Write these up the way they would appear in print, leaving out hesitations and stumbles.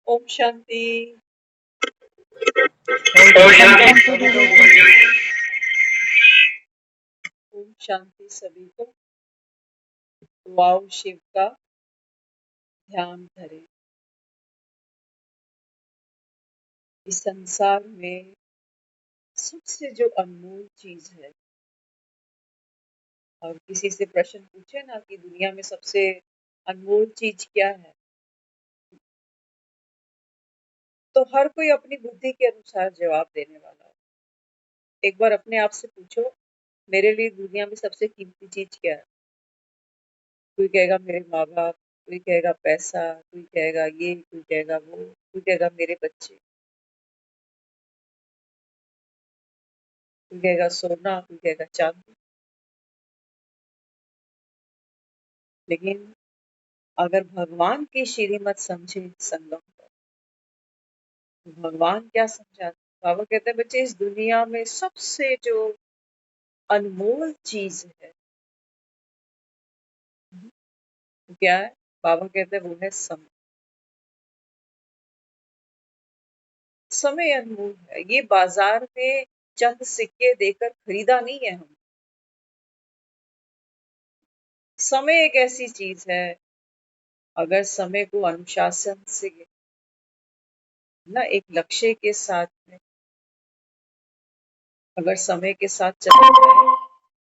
ओम शांति। ओम शांति दीदी। ओम शांति सभी को। वाव शिव का ध्यान धरे। इस संसार में सबसे जो अनमोल चीज है, और किसी से प्रश्न पूछे ना कि दुनिया में सबसे अनमोल चीज क्या है, तो हर कोई अपनी बुद्धि के अनुसार जवाब देने वाला है। एक बार अपने आप से पूछो, मेरे लिए दुनिया में सबसे कीमती चीज क्या है? कोई कहेगा मेरे माँ बाप, कोई कहेगा पैसा, कोई कहेगा ये, कोई कहेगा वो, कोई कहेगा मेरे बच्चे, कोई कहेगा सोना, कोई कहेगा चांदी। लेकिन अगर भगवान की श्रीमत समझे संगम को, तो भगवान क्या समझाते? बाबा कहते हैं बच्चे, इस दुनिया में सबसे जो अनमोल चीज है वो क्या है? बाबा कहते हैं वो है समय। समय अनमोल है। ये बाजार में चंद सिक्के देकर खरीदा नहीं है हम। समय एक ऐसी चीज है, अगर समय को अनुशासन से ना एक लक्ष्य के साथ में अगर समय के साथ चला जाए,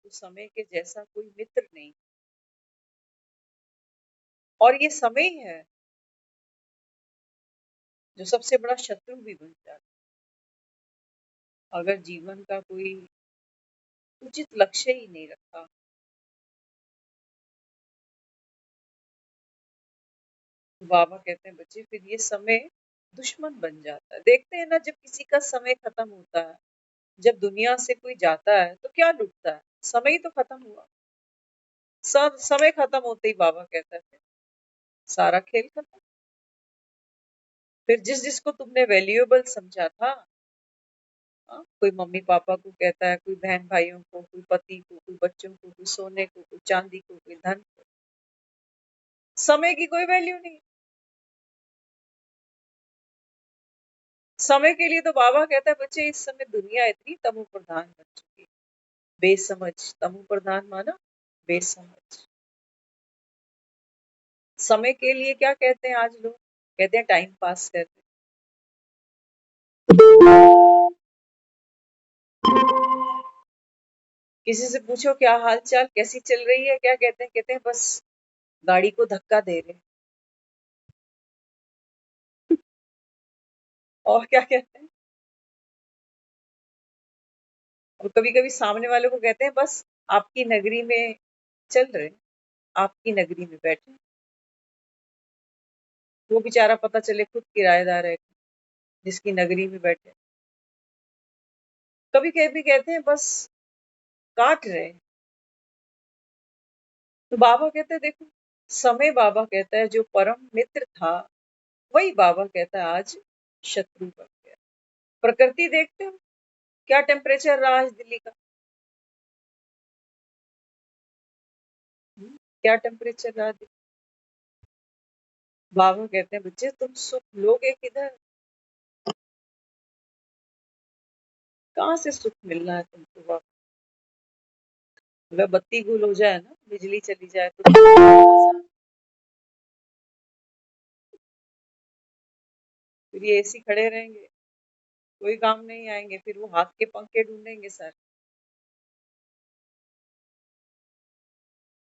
तो समय के जैसा कोई मित्र नहीं। और ये समय ही है जो सबसे बड़ा शत्रु भी बन जाता है, अगर जीवन का कोई उचित लक्ष्य ही नहीं रखा। तो बाबा कहते हैं बच्चे, फिर ये समय दुश्मन बन जाता है। देखते हैं ना, जब किसी का समय खत्म होता है, जब दुनिया से कोई जाता है, तो क्या लुटता है? समय ही तो खत्म हुआ। सब समय खत्म होते ही बाबा कहता है फिर सारा खेल खत्म। फिर जिस जिसको तुमने वैल्यूएबल समझा था, हाँ, कोई मम्मी पापा को कहता है, कोई बहन भाइयों को, कोई पति को, कोई बच्चों को, कोई सोने को, कोई चांदी को, कोई धन को, समय की कोई वैल्यू नहीं। समय के लिए तो बाबा कहता है बच्चे, इस समय दुनिया इतनी तमो प्रधान बन चुकी है। बेसमझ, तमो प्रधान माना बेसमझ। समय के लिए क्या कहते हैं आज लोग? कहते हैं टाइम पास करते हैं। किसी से पूछो क्या हाल चाल, कैसी चल रही है, क्या कहते हैं? कहते हैं बस गाड़ी को धक्का दे रहे हैं। और क्या कहते हैं? और कभी कभी सामने वाले को कहते हैं बस आपकी नगरी में चल रहे हैं, आपकी नगरी में बैठे। वो बेचारा पता चले खुद किराएदार है जिसकी नगरी में बैठे। कभी कभी कहते हैं बस काट रहे हैं। तो बाबा कहते हैं देखो, समय बाबा कहता है जो परम मित्र था, वही बाबा कहता है आज शत्रु बन गया। प्रकृति देखते हो क्या टेम्परेचर रहा आज दिल्ली का? क्या टेम्परेचर रहा दिल्ली? बाबा कहते हैं बच्चे, तुम सुख लोगे किधर? कहाँ से सुख मिलना है तुमको बाबा? अगर बत्ती गुल हो जाए ना, बिजली चली जाए, तो फिर ये एसी खड़े रहेंगे, कोई काम नहीं आएंगे, फिर वो हाथ के पंखे ढूंढेंगे सर।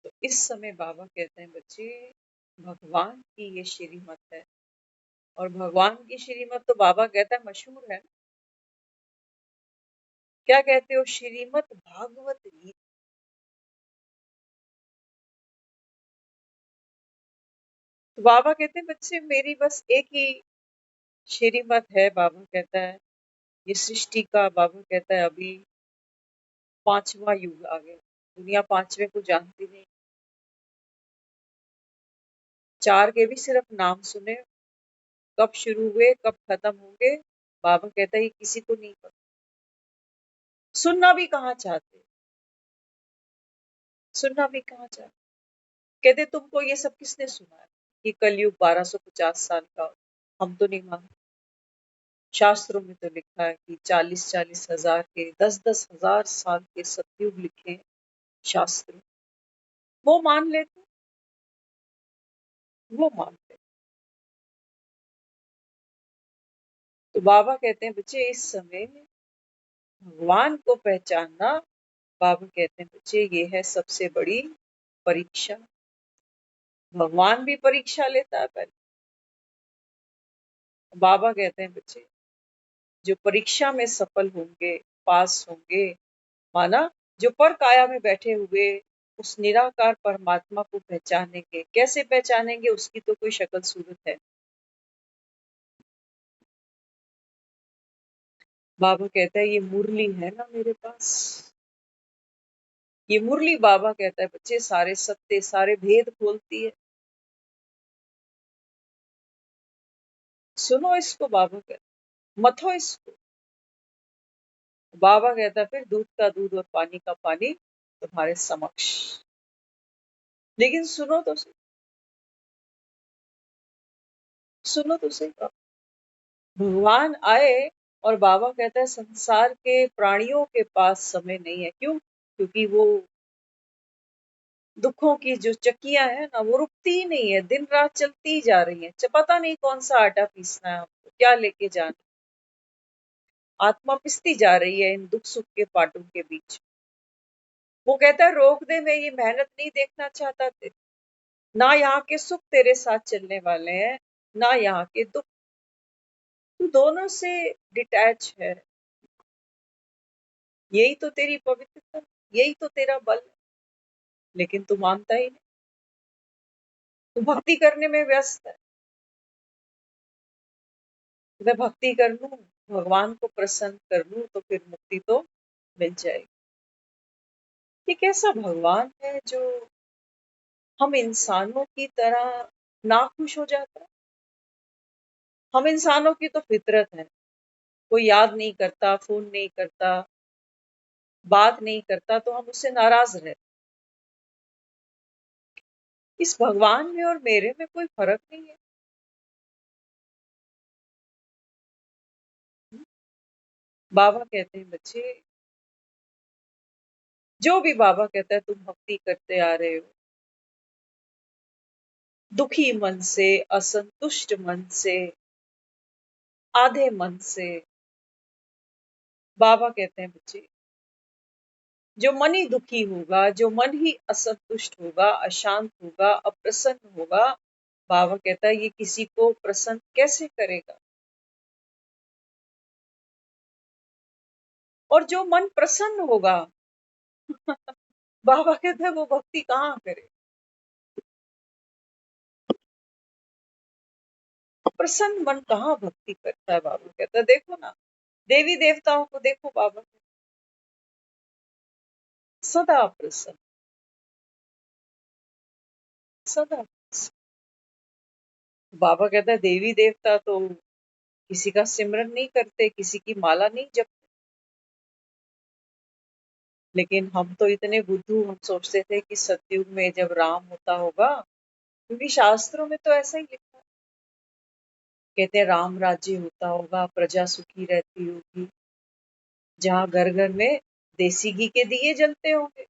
तो इस समय बाबा कहते हैं बच्चे, भगवान की ये श्रीमत है। और भगवान की श्रीमत तो बाबा कहता है मशहूर है। क्या कहते हो? श्रीमत भागवत गीता। तो बाबा कहते हैं बच्चे, मेरी बस एक ही श्रीमत है। बाबा कहता है ये सृष्टि का, बाबा कहता है अभी 5वां युग आ गया, दुनिया 5वें को जानती नहीं। 4 के भी सिर्फ नाम सुने, कब शुरू हुए कब खत्म होंगे बाबा कहता है ये किसी को नहीं पता। सुनना भी कहाँ चाहते, सुनना भी कहाँ चाहते। कहते तुमको ये सब किसने सुना है कि कलयुग 1250 साल का? हम तो नहीं मानते। शास्त्रों में तो लिखा है कि 40-40 हजार के 10-10 हजार साल के सतयुग लिखे हैं शास्त्र। वो मान लेते, वो मानते। तो बाबा कहते हैं बच्चे इस समय भगवान को पहचानना, बाबा कहते हैं बच्चे ये है सबसे बड़ी परीक्षा। भगवान भी परीक्षा लेता है पहले। बाबा कहते हैं बच्चे जो परीक्षा में सफल होंगे, पास होंगे, माना जो पर काया में बैठे हुए उस निराकार परमात्मा को पहचानेंगे। कैसे पहचानेंगे? उसकी तो कोई शक्ल सूरत है। बाबा कहता है ये मुरली है ना मेरे पास, ये मुरली बाबा कहता है बच्चे सारे सत्य सारे भेद खोलती है। सुनो इसको, बाबा कहता मथो इसको। बाबा कहता है फिर दूध का दूध और पानी का पानी तुम्हारे समक्ष। लेकिन सुनो तो सही, सुनो तो सही बात। भगवान आए और बाबा कहता है संसार के प्राणियों के पास समय नहीं है। क्यों? क्योंकि वो दुखों की जो चक्कियां है ना वो रुकती ही नहीं है, दिन रात चलती ही जा रही है। पता नहीं कौन सा आटा पीसना है आपको, क्या लेके जाना। आत्मा पिसती जा रही है इन दुख सुख के पाटों के बीच। वो कहता है रोक दे, मैं ये मेहनत नहीं देखना चाहता तेरे। ना यहाँ के सुख तेरे साथ चलने वाले हैं, ना यहाँ के दुख। तू दोनों से डिटैच है। यही तो तेरी पवित्रता, यही तो तेरा बल है। लेकिन तू मानता ही नहीं, तू भक्ति करने में व्यस्त है। मैं भक्ति कर लूं, भगवान को प्रसन्न कर लूं तो फिर मुक्ति तो मिल जाएगी। ये कैसा भगवान है जो हम इंसानों की तरह नाखुश हो जाता है? हम इंसानों की तो फितरत है, कोई याद नहीं करता, फोन नहीं करता, बात नहीं करता तो हम उससे नाराज रहते। इस भगवान में और मेरे में कोई फर्क नहीं है। बाबा कहते हैं बच्चे, जो भी बाबा कहता है तुम भक्ति करते आ रहे हो, दुखी मन से, असंतुष्ट मन से, आधे मन से, बाबा कहते हैं बच्चे जो मन ही दुखी होगा, जो मन ही असंतुष्ट होगा, अशांत होगा, अप्रसन्न होगा, बाबा कहता है ये किसी को प्रसन्न कैसे करेगा। और जो मन प्रसन्न होगा बाबा कहते हैं वो भक्ति कहाँ करे। प्रसन्न मन कहाँ भक्ति करता है। बाबा कहता है देखो ना, देवी देवताओं को देखो, बाबा सदा प्रसन्न, सदा प्रसन्न। बाबा कहता है देवी देवता तो किसी का सिमरन नहीं करते, किसी की माला नहीं जपते। लेकिन हम तो इतने बुद्धू, हम सोचते थे कि सतयुग में जब राम होता होगा, क्योंकि शास्त्रों में तो ऐसा ही लिखा है, कहते हैं राम राज्य होता होगा, प्रजा सुखी रहती होगी, जहाँ घर घर में देसी घी के दिए जलते होंगे।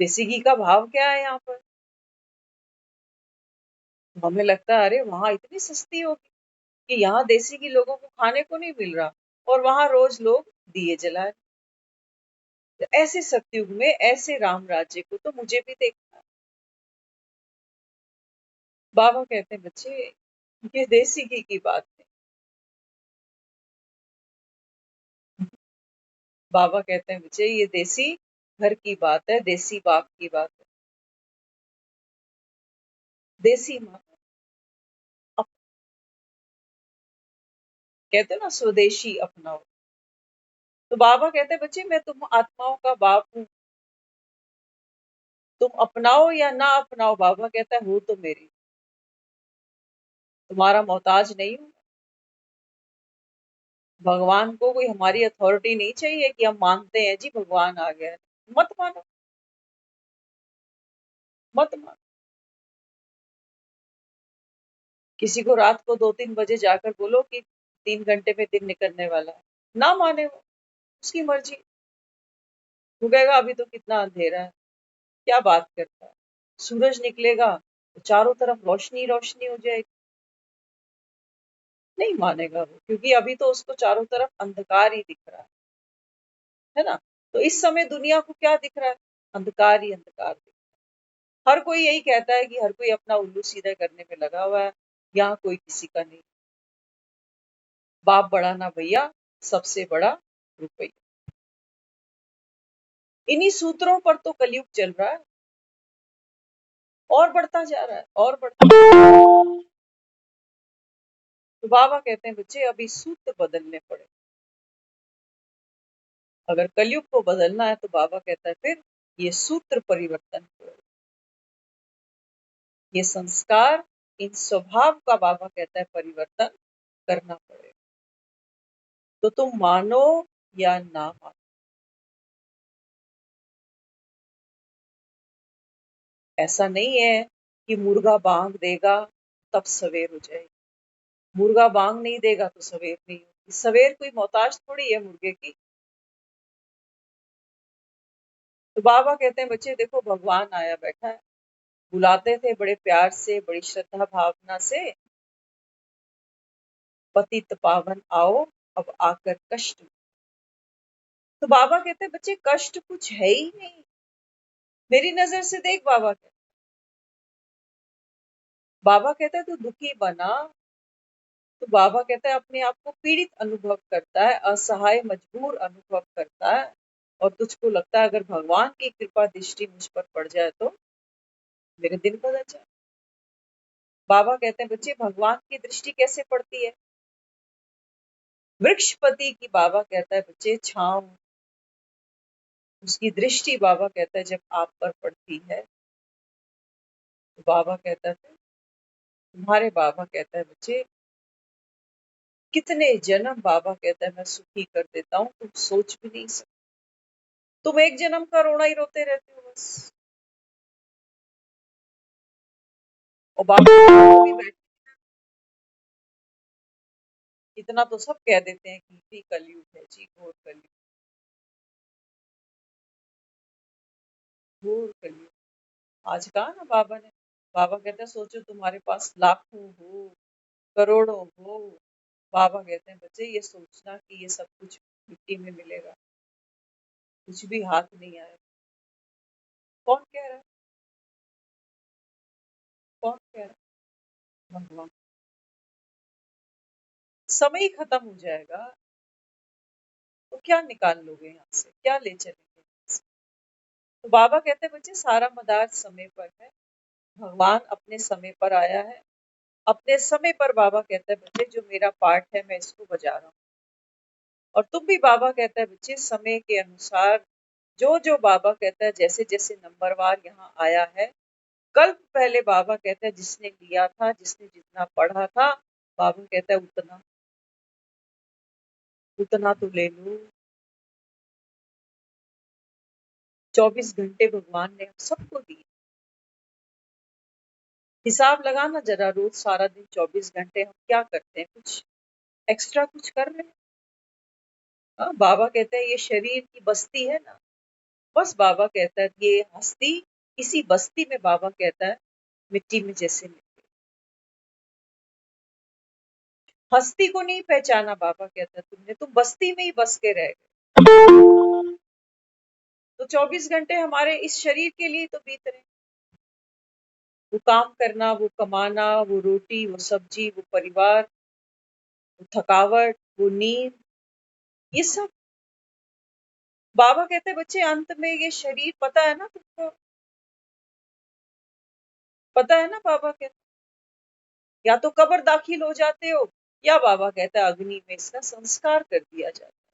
देसी घी का भाव क्या है यहाँ पर? हमें लगता है अरे वहां इतनी सस्ती होगी कि यहाँ देसी घी लोगों को खाने को नहीं मिल रहा और वहां रोज लोग दिए जला। तो ऐसे सतयुग में ऐसे राम राज्य को तो मुझे भी देखना है। बाबा कहते हैं बच्चे ये देसी घी की बात नहीं। बाबा कहते हैं बच्चे ये देसी घर की बात है, देसी बाप की बात है। देसी माँ कहते हैं ना स्वदेशी अपनाओ। तो बाबा कहते हैं बच्चे मैं तुम आत्माओं का बाप हूँ, तुम अपनाओ या ना अपनाओ, बाबा कहता है हो तो मेरी, तुम्हारा मोहताज नहीं हूँ। भगवान को कोई हमारी अथॉरिटी नहीं चाहिए कि हम मानते हैं जी भगवान आ गया है। मत मानो, मत मानो। किसी को रात को 2-3 बजे जाकर बोलो कि 3 घंटे में दिन निकलने वाला है, ना माने वो, उसकी मर्जी। वो कहेगा अभी तो कितना अंधेरा है, क्या बात करता है, सूरज निकलेगा तो चारों तरफ रोशनी रोशनी हो जाएगी। नहीं मानेगा वो, क्योंकि अभी तो उसको चारों तरफ अंधकार ही दिख रहा है ना। तो इस समय दुनिया को क्या दिख रहा है? अंधकार ही अंधकार दिख रहा है। हर कोई यही कहता है कि हर कोई अपना उल्लू सीधा करने में लगा हुआ है, यहाँ कोई किसी का नहीं। बाप बड़ा ना भैया, सबसे बड़ा रुपया। इन्हीं सूत्रों पर तो कलयुग चल रहा है, और बढ़ता जा रहा है, और बढ़ता जा रहा है। तो बाबा कहते हैं बच्चे अभी सूत्र बदलने पड़े। अगर कलयुग को बदलना है तो बाबा कहता है फिर ये सूत्र परिवर्तन करो, ये संस्कार, इन स्वभाव का बाबा कहता है परिवर्तन करना पड़ेगा। तो तुम मानो या ना मानो, ऐसा नहीं है कि मुर्गा बांग देगा तब सवेर हो जाएगी। मुर्गा बांग नहीं देगा तो सवेर नहीं होगी। सवेर कोई मोहताज थोड़ी है मुर्गे की। तो बाबा कहते हैं बच्चे देखो भगवान आया बैठा है, बुलाते थे बड़े प्यार से, बड़ी श्रद्धा भावना से, पतित पावन आओ अब आकर कष्ट। तो बाबा कहते हैं बच्चे कष्ट कुछ है ही नहीं, मेरी नजर से देख। बाबा कहता है तू दुखी बना, तो बाबा कहता है अपने आप को पीड़ित अनुभव करता है, असहाय मजबूर अनुभव करता है, और तुझको लगता है अगर भगवान की कृपा दृष्टि मुझ पर पड़ जाए तो मेरे दिन बदल जाए। बाबा कहते हैं बच्चे भगवान की दृष्टि कैसे पड़ती है? वृक्षपति की बाबा कहता है बच्चे छांव, उसकी दृष्टि बाबा कहता है जब आप पर पड़ती है तो बाबा कहता है तुम्हारे बाबा कहता है बच्चे कितने जन्म बाबा कहता है मैं सुखी कर देता हूँ, तुम सोच भी नहीं सकते। तुम एक जन्म का रोना ही रोते रहते हो बस। और बाबा भी बैठे, इतना तो सब कह देते हैं कि भी कलयुग है जी, घोर कलयुग, घोर कलयुग। आज कहा ना बाबा ने, बाबा कहते हैं सोचो तुम्हारे पास लाखों हो, करोड़ों हो, बाबा कहते हैं बच्चे ये सोचना कि ये सब कुछ मिट्टी में मिलेगा, कुछ भी हाथ नहीं आएगा। कौन कह रहा है? कौन कह रहा है? भगवान। समय ही खत्म हो जाएगा तो क्या निकाल लोगे यहाँ से, क्या ले चलेंगे यहाँ से? तो बाबा कहते हैं बच्चे सारा मदार समय पर है, भगवान अपने समय पर आया है, अपने समय पर बाबा कहता है बच्चे जो मेरा पार्ट है मैं इसको बजा रहा हूँ। और तुम भी बाबा कहता है बच्चे समय के अनुसार जो जो बाबा कहता है जैसे जैसे नंबरवार यहाँ आया है, कल्प पहले बाबा कहता है जिसने लिया था, जिसने जितना पढ़ा था, बाबा कहता है उतना उतना तो ले लो। 24 घंटे भगवान ने हम सबको दिए। हिसाब लगाना जरा, रोज सारा दिन 24 घंटे हम क्या करते हैं? कुछ एक्स्ट्रा कुछ कर रहे हैं? हाँ, बाबा कहते हैं ये शरीर की बस्ती है ना, बस बाबा कहता है ये हस्ती, इसी बस्ती में बाबा कहता है मिट्टी में जैसे मिट्टी। हस्ती को नहीं पहचाना बाबा कहता है तुमने, तुम बस्ती में ही बस के रह गए। तो 24 घंटे हमारे इस शरीर के लिए तो बीत रहे, वो काम करना, वो कमाना, वो रोटी, वो सब्जी, वो परिवार, वो थकावट, वो नींद, ये सब। बाबा कहते हैं बच्चे अंत में ये शरीर, पता है ना तुमको, पता है ना बाबा कहते या तो कब्र दाखिल हो जाते हो, या बाबा कहता है अग्नि में इसका संस्कार कर दिया जाता है।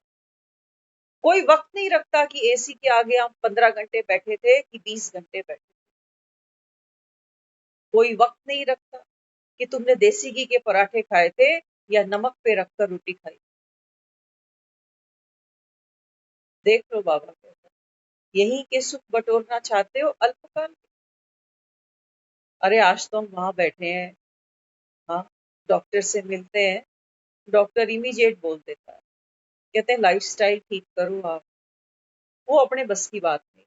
कोई वक्त नहीं रखता कि एसी के आगे हम 15 घंटे बैठे थे कि 20 घंटे बैठे। कोई वक्त नहीं रखता कि तुमने देसी घी के पराठे खाए थे या नमक पे रखकर रोटी खाई। देख लो बाबा कहता है यही के सुख बटोरना चाहते हो अल्पकाल। अरे आज तो हम वहां बैठे हैं, हाँ डॉक्टर से मिलते हैं, डॉक्टर इमीडिएट बोल देता है, कहते हैं लाइफस्टाइल ठीक करो आप। वो अपने बस की बात नहीं।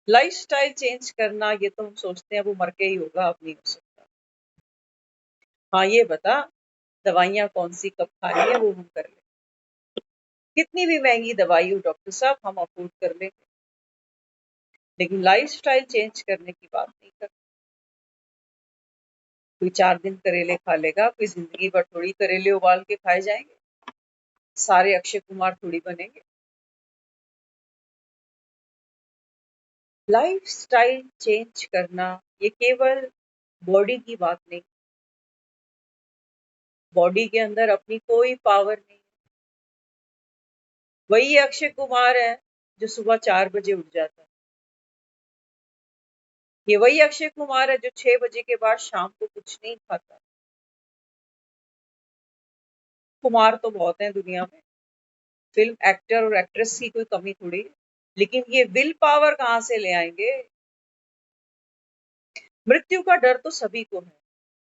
लाइफस्टाइल चेंज करना ये तो हम सोचते हैं वो मर के ही होगा, अब नहीं हो सकता। हाँ ये बता, दवाइयाँ कौन सी कब खानी है वो हम कर लें। कितनी भी महंगी दवाई हो डॉक्टर साहब, हम अफोर्ड कर लेंगे, लेकिन लाइफस्टाइल चेंज करने की बात नहीं कर। कोई 4 दिन करेले खा लेगा, कोई जिंदगी भर थोड़ी करेले उबाल के खाए जाएंगे। सारे अक्षय कुमार थोड़ी बनेंगे। लाइफस्टाइल चेंज करना ये केवल बॉडी की बात नहीं। बॉडी के अंदर अपनी कोई पावर नहीं। वही अक्षय कुमार है जो सुबह 4 बजे उठ जाता है। ये वही अक्षय कुमार है जो 6 बजे के बाद शाम को कुछ नहीं खाता। कुमार तो बहुत है दुनिया में, फिल्म एक्टर और एक्ट्रेस की कोई कमी थोड़ी है, लेकिन ये विल पावर कहाँ से ले आएंगे। मृत्यु का डर तो सभी को है,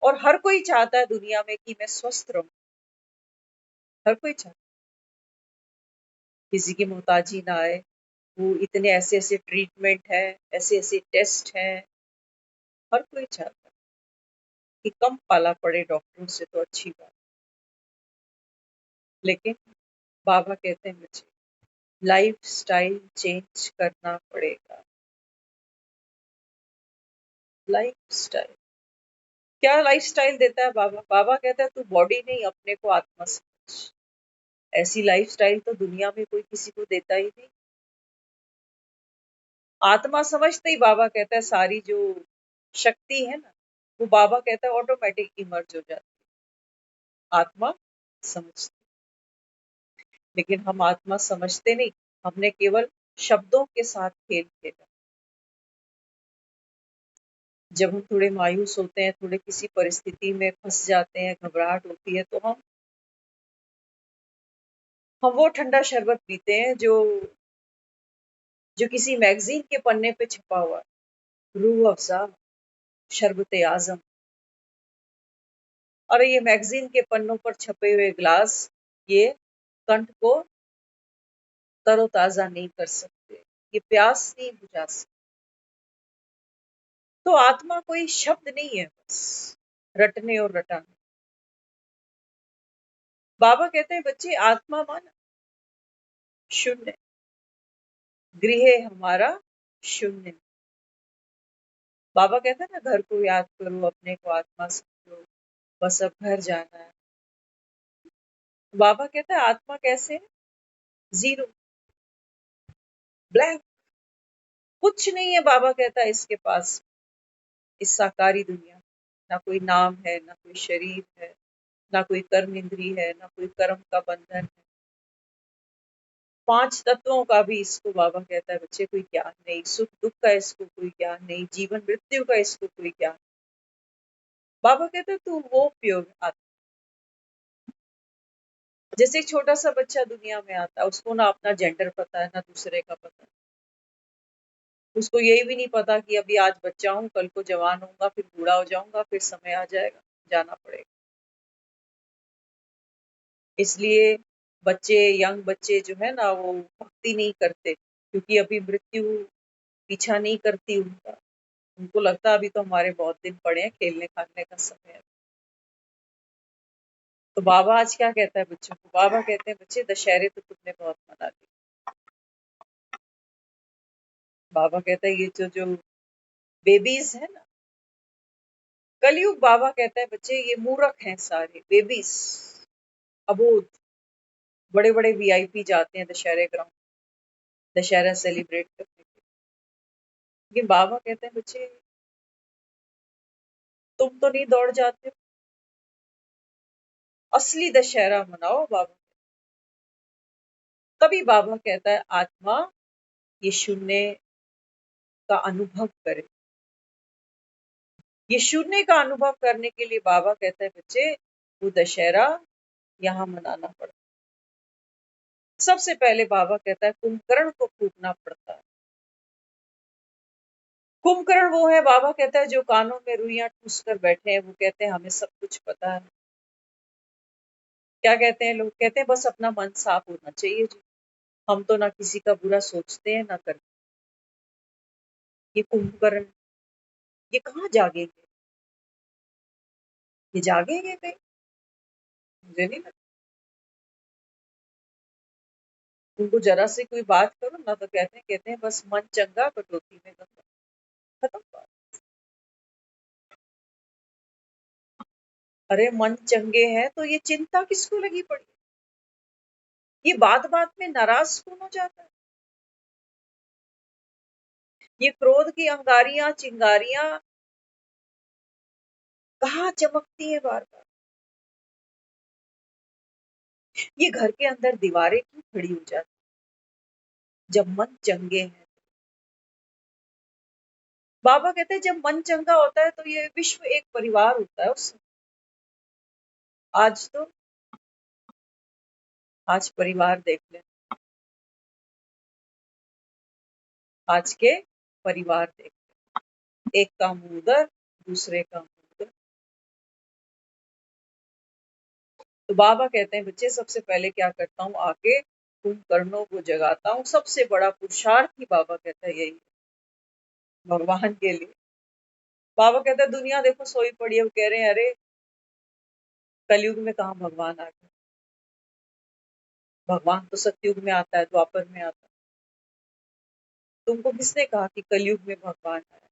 और हर कोई चाहता है दुनिया में कि मैं स्वस्थ रहूं। हर कोई चाहता है किसी की मोहताजी ना आए। वो इतने ऐसे ऐसे ट्रीटमेंट है, ऐसे ऐसे टेस्ट हैं, हर कोई चाहता है कि कम पाला पड़े डॉक्टरों से तो अच्छी बात। लेकिन बाबा कहते हैं मुझे लाइफ स्टाइल चेंज करना पड़ेगा। लाइफ स्टाइल क्या लाइफ स्टाइल देता है बाबा? बाबा कहता है तू बॉडी नहीं अपने को आत्मा समझ। ऐसी लाइफ स्टाइल तो दुनिया में कोई किसी को देता ही नहीं। आत्मा समझते ही बाबा कहता है सारी जो शक्ति है ना, वो बाबा कहता है ऑटोमेटिक इमर्ज हो जाती है। आत्मा समझती। लेकिन हम आत्मा समझते नहीं, हमने केवल शब्दों के साथ खेल खेला। जब हम थोड़े मायूस होते हैं, थोड़े किसी परिस्थिति में फंस जाते हैं, घबराहट होती है, तो हम वो ठंडा शरबत पीते हैं जो किसी मैगजीन के पन्ने पे छपा हुआ है। रूह अफ़ज़ा, शरबत आज़म। और ये मैगजीन के पन्नों पर छपे हुए ग्लास, ये कंठ को तरोताजा नहीं कर सकते, ये प्यास नहीं बुझा सकते। तो आत्मा कोई शब्द नहीं है बस रटने और रटाने। बाबा कहते हैं बच्चे आत्मा माना शून्य, गृह हमारा शून्य। बाबा कहते हैं ना घर को याद करो, अपने को आत्मा समझो, बस अब घर जाना है। बाबा कहता है आत्मा कैसे है? जीरो, ब्लैंक, कुछ नहीं है। बाबा कहता है इसके पास, इस साकारी दुनिया, ना कोई नाम है, ना कोई शरीर है, ना कोई कर्म इंद्री है, ना कोई कर्म का बंधन है। 5 तत्वों का भी इसको बाबा कहता है बच्चे कोई ज्ञान नहीं, सुख दुख का इसको कोई ज्ञान नहीं, जीवन मृत्यु का इसको कोई ज्ञान। बाबा कहता है तू वो प्योर आत्मा। जैसे एक छोटा सा बच्चा दुनिया में आता है, उसको ना अपना जेंडर पता है, ना दूसरे का पता है। उसको यही भी नहीं पता कि अभी आज बच्चा हूँ, कल को जवान होऊंगा, फिर बूढ़ा हो जाऊंगा, फिर समय आ जाएगा, जाना पड़ेगा। इसलिए बच्चे, यंग बच्चे जो है ना, वो भक्ति नहीं करते, क्योंकि अभी मृत्यु पीछा नहीं करती उनका। उनको लगता है अभी तो हमारे बहुत दिन पड़े हैं, खेलने खाने का समय है। तो बाबा आज क्या कहता है बच्चों को? बाबा कहते हैं बच्चे दशहरे तो तुमने बहुत मना ली। बाबा कहता है ये जो बेबीज है ना, कलयुग, बाबा कहता है बच्चे ये मूर्ख हैं सारे बेबीज, अबोध। बड़े बड़े वीआईपी जाते हैं दशहरे ग्राउंड, दशहरा सेलिब्रेट करने के। लेकिन बाबा कहते हैं बच्चे तुम तो नहीं दौड़ जाते हो, असली दशहरा मनाओ बाबा। तभी बाबा कहता है आत्मा ये शून्य का अनुभव करे। ये शून्य का अनुभव करने के लिए बाबा कहता है बच्चे वो दशहरा यहाँ मनाना पड़ता है। सबसे पहले बाबा कहता है कुंभकर्ण को फूकना पड़ता है। कुंभकर्ण वो है, बाबा कहता है, जो कानों में रुइयां ठूस कर बैठे हैं। वो कहते हैं हमें सब कुछ पता है। क्या कहते हैं लोग? कहते हैं बस अपना मन साफ होना चाहिए जी। हम तो ना किसी का बुरा सोचते हैं ना करते। ये कुंभकर्ण, ये कहाँ जागेंगे? ये जागेंगे कहीं? मुझे नहीं लगता। उनको जरा से कोई बात करो ना तो कहते हैं बस मन चंगा कटौती में गंगा। खत्म बात। अरे मन चंगे हैं तो ये चिंता किसको लगी पड़ी? ये बात बात में नाराज कौन हो जाता है? ये क्रोध की अंगारियां चिंगारियां कहाँ चमकती है बार बार? ये घर के अंदर दीवारें क्यों खड़ी हो जाती जब मन चंगे हैं? बाबा कहते हैं जब मन चंगा होता है तो ये विश्व एक परिवार होता है उससे। आज तो आज परिवार देख ले। आज के परिवार देख, एक का मुंह उधर, दूसरे का मुंह उधर। तो बाबा कहते हैं बच्चे सबसे पहले क्या करता हूँ, आके कुंभकर्णों को जगाता हूँ। सबसे बड़ा पुरुषार्थ ही बाबा कहता है यही है भगवान के लिए। बाबा कहता है दुनिया देखो सोई पड़ी है। वो कह रहे हैं अरे कलयुग में कहाँ भगवान आ गए? भगवान तो सतयुग में आता है, द्वापर में आता है। तुमको किसने कहा कि कलयुग में भगवान आया?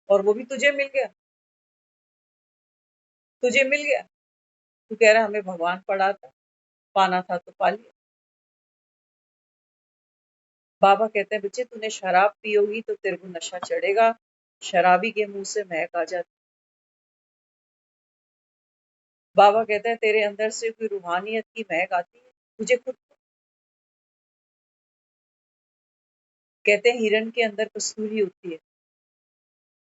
और वो भी तुझे मिल गया? तुझे मिल गया? तू कह रहा हमें भगवान पड़ा था, पाना था तो पा लिया। बाबा कहते हैं बच्चे तूने शराब पी होगी तो तेरे को नशा चढ़ेगा। शराबी के मुंह से महक आ जाती। बाबा कहते हैं तेरे अंदर से कोई रूहानियत की महक आती है तुझे खुद को। कहते हैं हिरण के अंदर कस्तूरी होती है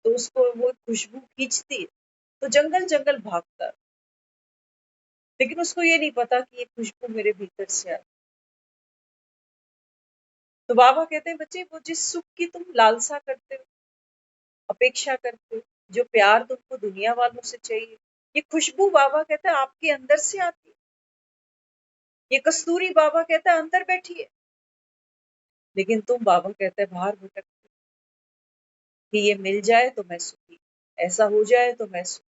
तो उसको वो खुशबू खींचती है तो जंगल जंगल भागता है। लेकिन उसको ये नहीं पता कि ये खुशबू मेरे भीतर से आई। तो बाबा कहते हैं बच्चे वो जिस सुख की तुम लालसा करते हो, अपेक्षा करते हो, जो प्यार तुमको दुनिया वालों से चाहिए, ये खुशबू बाबा कहता है आपके अंदर से आती है। ये कस्तूरी बाबा कहता है अंदर बैठी है। लेकिन तुम बाबा कहता है बाहर भटकते हो कि ये मिल जाए तो मैं सुखी, ऐसा हो जाए तो मैं सुखी।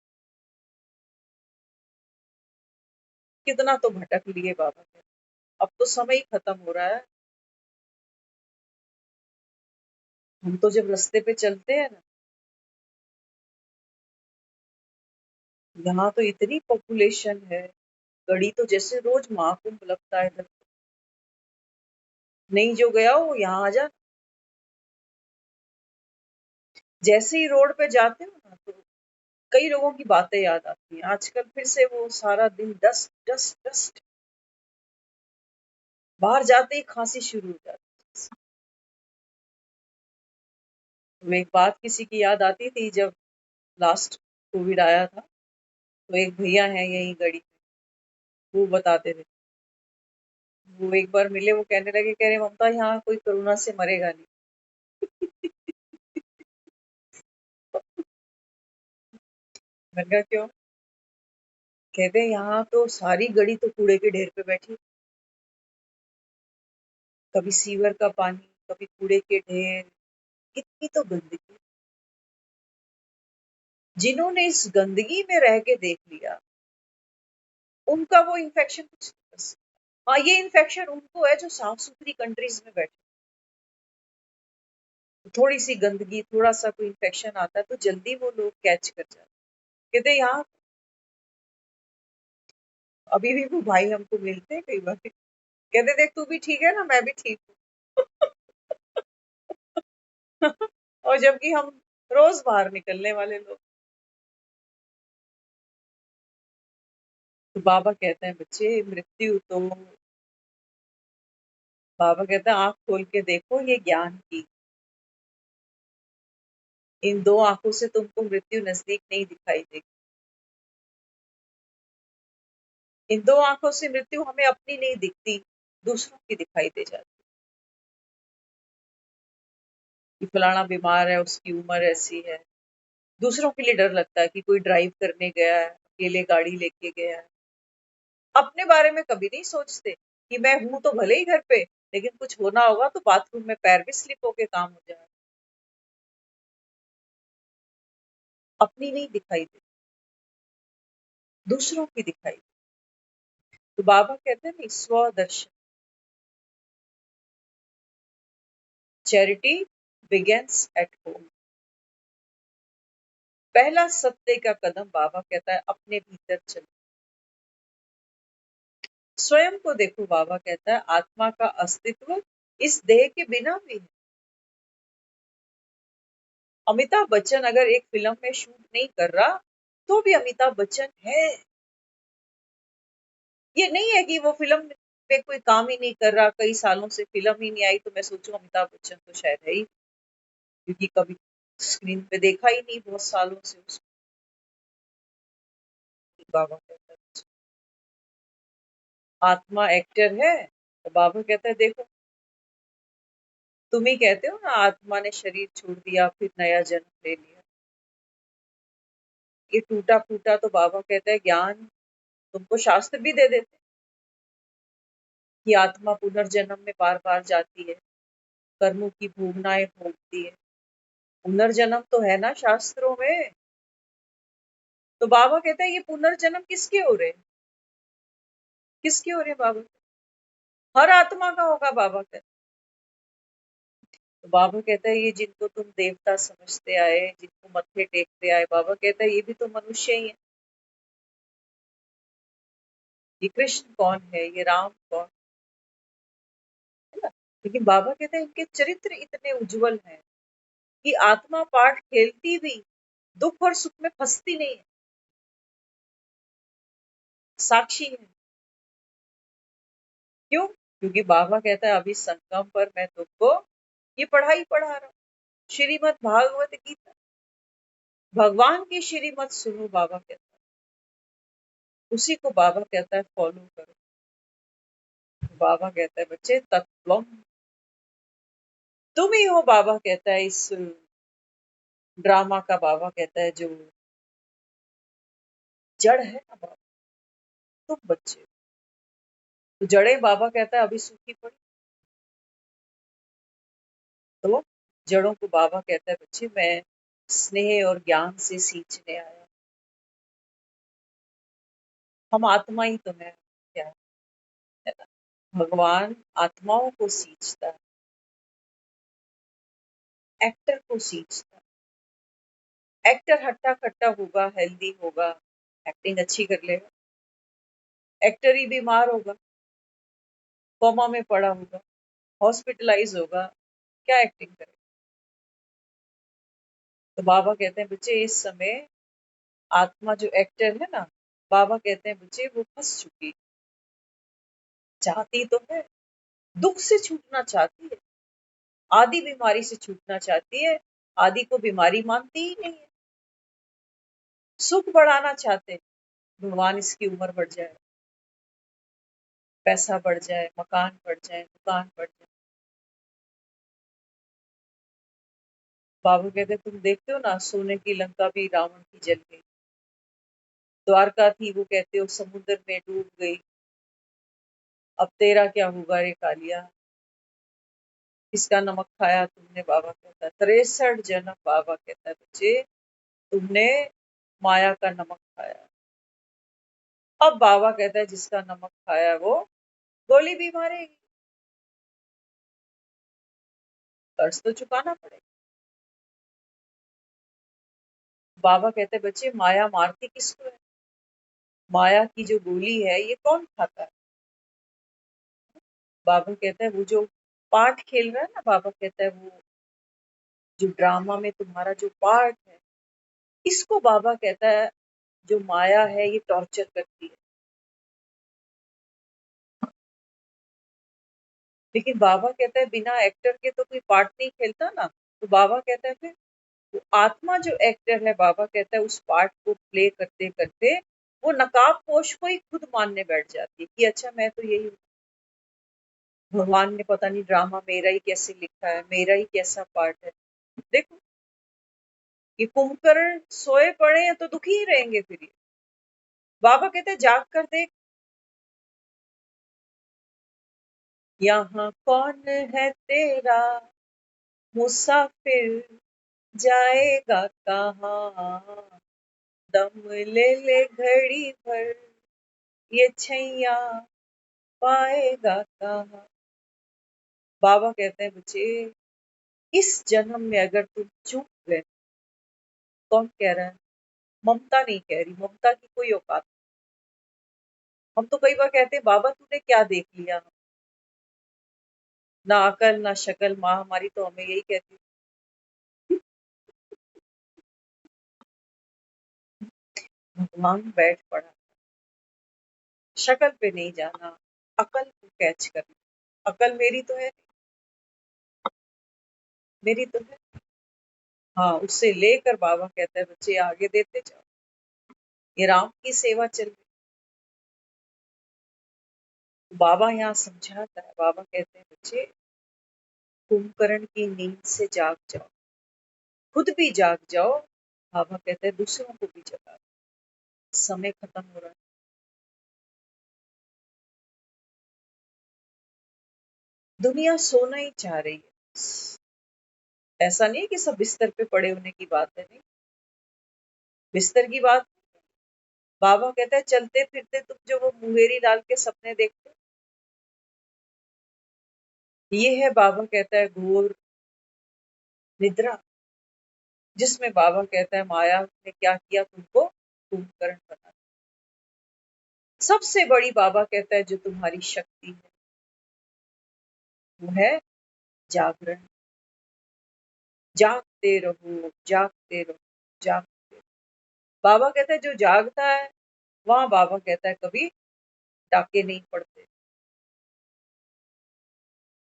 कितना तो भटक लिए बाबा कहते हैं। अब तो समय ही खत्म हो रहा है। हम तो जब रास्ते पे चलते हैं ना, यहाँ तो इतनी पॉपुलेशन है, गड़ी तो जैसे रोज महाकुंभ लगता है इधर। नहीं जो गया हो यहाँ आ जा। जैसे ही रोड पे जाते हो ना तो कई लोगों की बातें याद आती हैं। आजकल फिर से वो सारा दिन डस्ट डस्ट डस्ट, बाहर जाते ही खांसी शुरू हो जाती है। तो एक बात किसी की याद आती थी जब लास्ट कोविड आया था। तो एक भैया हैं यही गड़ी पे, वो बताते थे। वो एक बार मिले, वो कहने लगे, कह रहे ममता यहाँ कोई कोरोना से मरेगा नहीं। मैंने कहा क्यों? कहते हैं यहाँ तो सारी गड़ी तो कूड़े के ढेर पे बैठी, कभी सीवर का पानी, कभी कूड़े के ढेर। कितनी तो गंदगी। जिन्होंने इस गंदगी में रह के देख लिया उनका वो इन्फेक्शन कुछ नहीं कर सकता। हाँ, ये इन्फेक्शन उनको है जो साफ सुथरी कंट्रीज में बैठे। थोड़ी सी गंदगी, थोड़ा सा कोई इन्फेक्शन आता है तो जल्दी वो लोग कैच कर जाते। कहते यहाँ अभी भी वो भाई हमको मिलते हैं कई बार, कहते देख तू भी ठीक है ना, मैं भी ठीक हूँ। और जबकि हम रोज बाहर निकलने वाले लोग। तो बाबा कहते हैं बच्चे मृत्यु तो, बाबा कहते हैं आंख खोल के देखो ये ज्ञान की। इन दो आंखों से तुमको मृत्यु नजदीक नहीं दिखाई देगी। इन दो आंखों से मृत्यु हमें अपनी नहीं दिखती, दूसरों की दिखाई दे जाती। कि फलाना बीमार है, उसकी उम्र ऐसी है। दूसरों के लिए डर लगता है कि कोई ड्राइव करने गया है, अकेले गाड़ी लेके गया है। अपने बारे में कभी नहीं सोचते कि मैं हूं तो भले ही घर पे, लेकिन कुछ होना होगा तो बाथरूम में पैर भी स्लिप होके काम हो जाए। अपनी नहीं दिखाई देती, दूसरों की दिखाई देती। तो बाबा कहते हैं नहीं, स्वदर्शन, चैरिटी बिगेन्स एट होम। पहला सत्य का कदम बाबा कहता है अपने भीतर चलो, स्वयं को देखो। बाबा कहता है आत्मा का अस्तित्व इस देह के बिना भी है। अमिताभ बच्चन अगर एक फिल्म में शूट नहीं कर रहा तो भी अमिताभ बच्चन है। ये नहीं है कि वो फिल्म पे कोई काम ही नहीं कर रहा, कई सालों से फिल्म ही नहीं आई तो मैं सोचूं अमिताभ बच्चन तो शायद है ही, क्योंकि कभी स्क्रीन पे देखा ही नहीं बहुत सालों से उसको। बाबा कहता है आत्मा एक्टर है, तो बाबा कहता है देखो, तुम ही कहते हो ना आत्मा ने शरीर छोड़ दिया फिर नया जन्म ले लिया। ये टूटा फूटा तो बाबा कहता है ज्ञान तुमको शास्त्र भी दे देते कि आत्मा पुनर्जन्म में बार बार जाती है, कर्मों की भोगनाएं भोगती है। पुनर्जन्म तो है ना शास्त्रों में। तो बाबा कहता है ये पुनर्जन्म किसके हो रहे, किसके हो रहे बाबा? हर आत्मा का होगा बाबा कहता है। तो बाबा कहता है ये जिनको तुम देवता समझते आए, जिनको मत्थे टेकते आए, बाबा कहता है ये भी तो मनुष्य ही है। ये कृष्ण कौन है, ये राम कौन है ना? लेकिन बाबा कहते हैं इनके चरित्र इतने उज्जवल हैं कि आत्मा पाठ खेलती भी दुख और सुख में फंसती नहीं है, साक्षी है। क्यों? क्योंकि बाबा कहता है अभी संगम पर मैं तुमको ये पढ़ाई पढ़ा रहा हूँ, श्रीमद् भागवत गीता, भगवान की श्रीमत सुनो। बाबा कहता है उसी को बाबा कहता है फॉलो करो। बाबा कहता है बच्चे तत्वम, तुम ही हो। बाबा कहता है इस ड्रामा का, बाबा कहता है जो जड़ है ना बाबा, तुम बच्चे। तो जड़ें बाबा कहता है अभी सूखी पड़ी, तो जड़ों को बाबा कहता है बच्चे मैं स्नेह और ज्ञान से सींचने आया। हम आत्मा ही तो है, क्या है ना? भगवान आत्माओं को सींचता है, एक्टर को सींचता है। एक्टर हट्टा कट्टा होगा, हेल्दी होगा, एक्टिंग अच्छी कर लेगा। एक्टर ही बीमार होगा, कोमा में पड़ा होगा, हॉस्पिटलाइज होगा, क्या एक्टिंग करे? तो बाबा कहते हैं बच्चे इस समय आत्मा जो एक्टर है ना, बाबा कहते हैं बच्चे वो फंस चुकी, चाहती तो है, दुख से छूटना चाहती है, आदि बीमारी से छूटना चाहती है, आदि को बीमारी मानती ही नहीं है। सुख बढ़ाना चाहते हैं, भगवान इसकी उम्र बढ़ जाए, पैसा बढ़ जाए, मकान बढ़ जाए, दुकान बढ़ जाए। बाबा कहते तुम देखते हो ना सोने की लंका भी रावण की जल गई, द्वारका थी वो कहते हो समुद्र में डूब गई, अब तेरा क्या होगा रे कालिया, किसका नमक खाया तुमने? बाबा कहता है 63 जन्म, बाबा कहता है बच्चे तुमने माया का नमक खाया। अब बाबा कहता है जिसका नमक खाया वो गोली भी मारेगी, कर्ज तो चुकाना पड़ेगा। बाबा कहते हैं बच्चे माया मारती किसको है? माया की जो गोली है ये कौन खाता है? बाबा कहता है वो जो पार्ट खेल रहा है ना, बाबा कहता है वो जो ड्रामा में तुम्हारा जो पार्ट है, इसको बाबा कहता है जो माया है ये टॉर्चर करती है। लेकिन बाबा कहता है बिना एक्टर के तो कोई पार्ट नहीं खेलता ना। तो बाबा कहता है फिर वो आत्मा जो एक्टर है, बाबा कहता है उस पार्ट को प्ले करते करते वो नकाब पोश को ही खुद मानने बैठ जाती है कि अच्छा मैं तो यही हूँ। भगवान ने पता नहीं ड्रामा मेरा ही कैसे लिखा है, मेरा ही कैसा पार्ट है। देखो, ये कुंभकर्ण सोए पड़े हैं तो दुखी ही रहेंगे फिर ये। बाबा कहते हैं जाग कर देख, यहाँ कौन है तेरा मुसाफिर, जाएगा कहाँ, दम ले ले घड़ी भर, ये छैया पाएगा कहाँ। बाबा कहते हैं बच्चे, इस जन्म में अगर तुम चूक गए, कौन कह रहा है? ममता नहीं कह रही, ममता की कोई औकात नहीं। हम तो कई बार कहते हैं बाबा तूने क्या देख लिया, ना अकल ना शक्ल। माँ हमारी तो हमें यही कहती है, भगवान बैठ पड़ा, शक्ल पे नहीं जाना, अकल को कैच करना। अकल मेरी तो है, मेरी तो है। हाँ, उससे लेकर बाबा कहता है बच्चे आगे देते जाओ, ये राम की सेवा चल रही। बाबा यहाँ समझाता है, बाबा कहते हैं बच्चे कुंभकर्ण की नींद से जाग जाओ, खुद भी जाग जाओ। बाबा कहते हैं दूसरों को भी जगा दो, समय खत्म हो रहा है। दुनिया सोना ही चाह रही है। ऐसा नहीं है कि सब बिस्तर पे पड़े होने की बात है, नहीं, बिस्तर की बात। बाबा कहता है चलते फिरते तुम जो वो मुंगेरी डाल के सपने देखते हो, ये है बाबा कहता है घोर निद्रा, जिसमें बाबा कहता है माया ने क्या किया, तुमको कुंभकर्ण बना। सबसे बड़ी बाबा कहता है जो तुम्हारी शक्ति है वो है जागरण। जागते रहो, जागते रहो, जागते रहो। बाबा कहता है जो जागता है वहां बाबा कहता है कभी डाके नहीं पड़ते।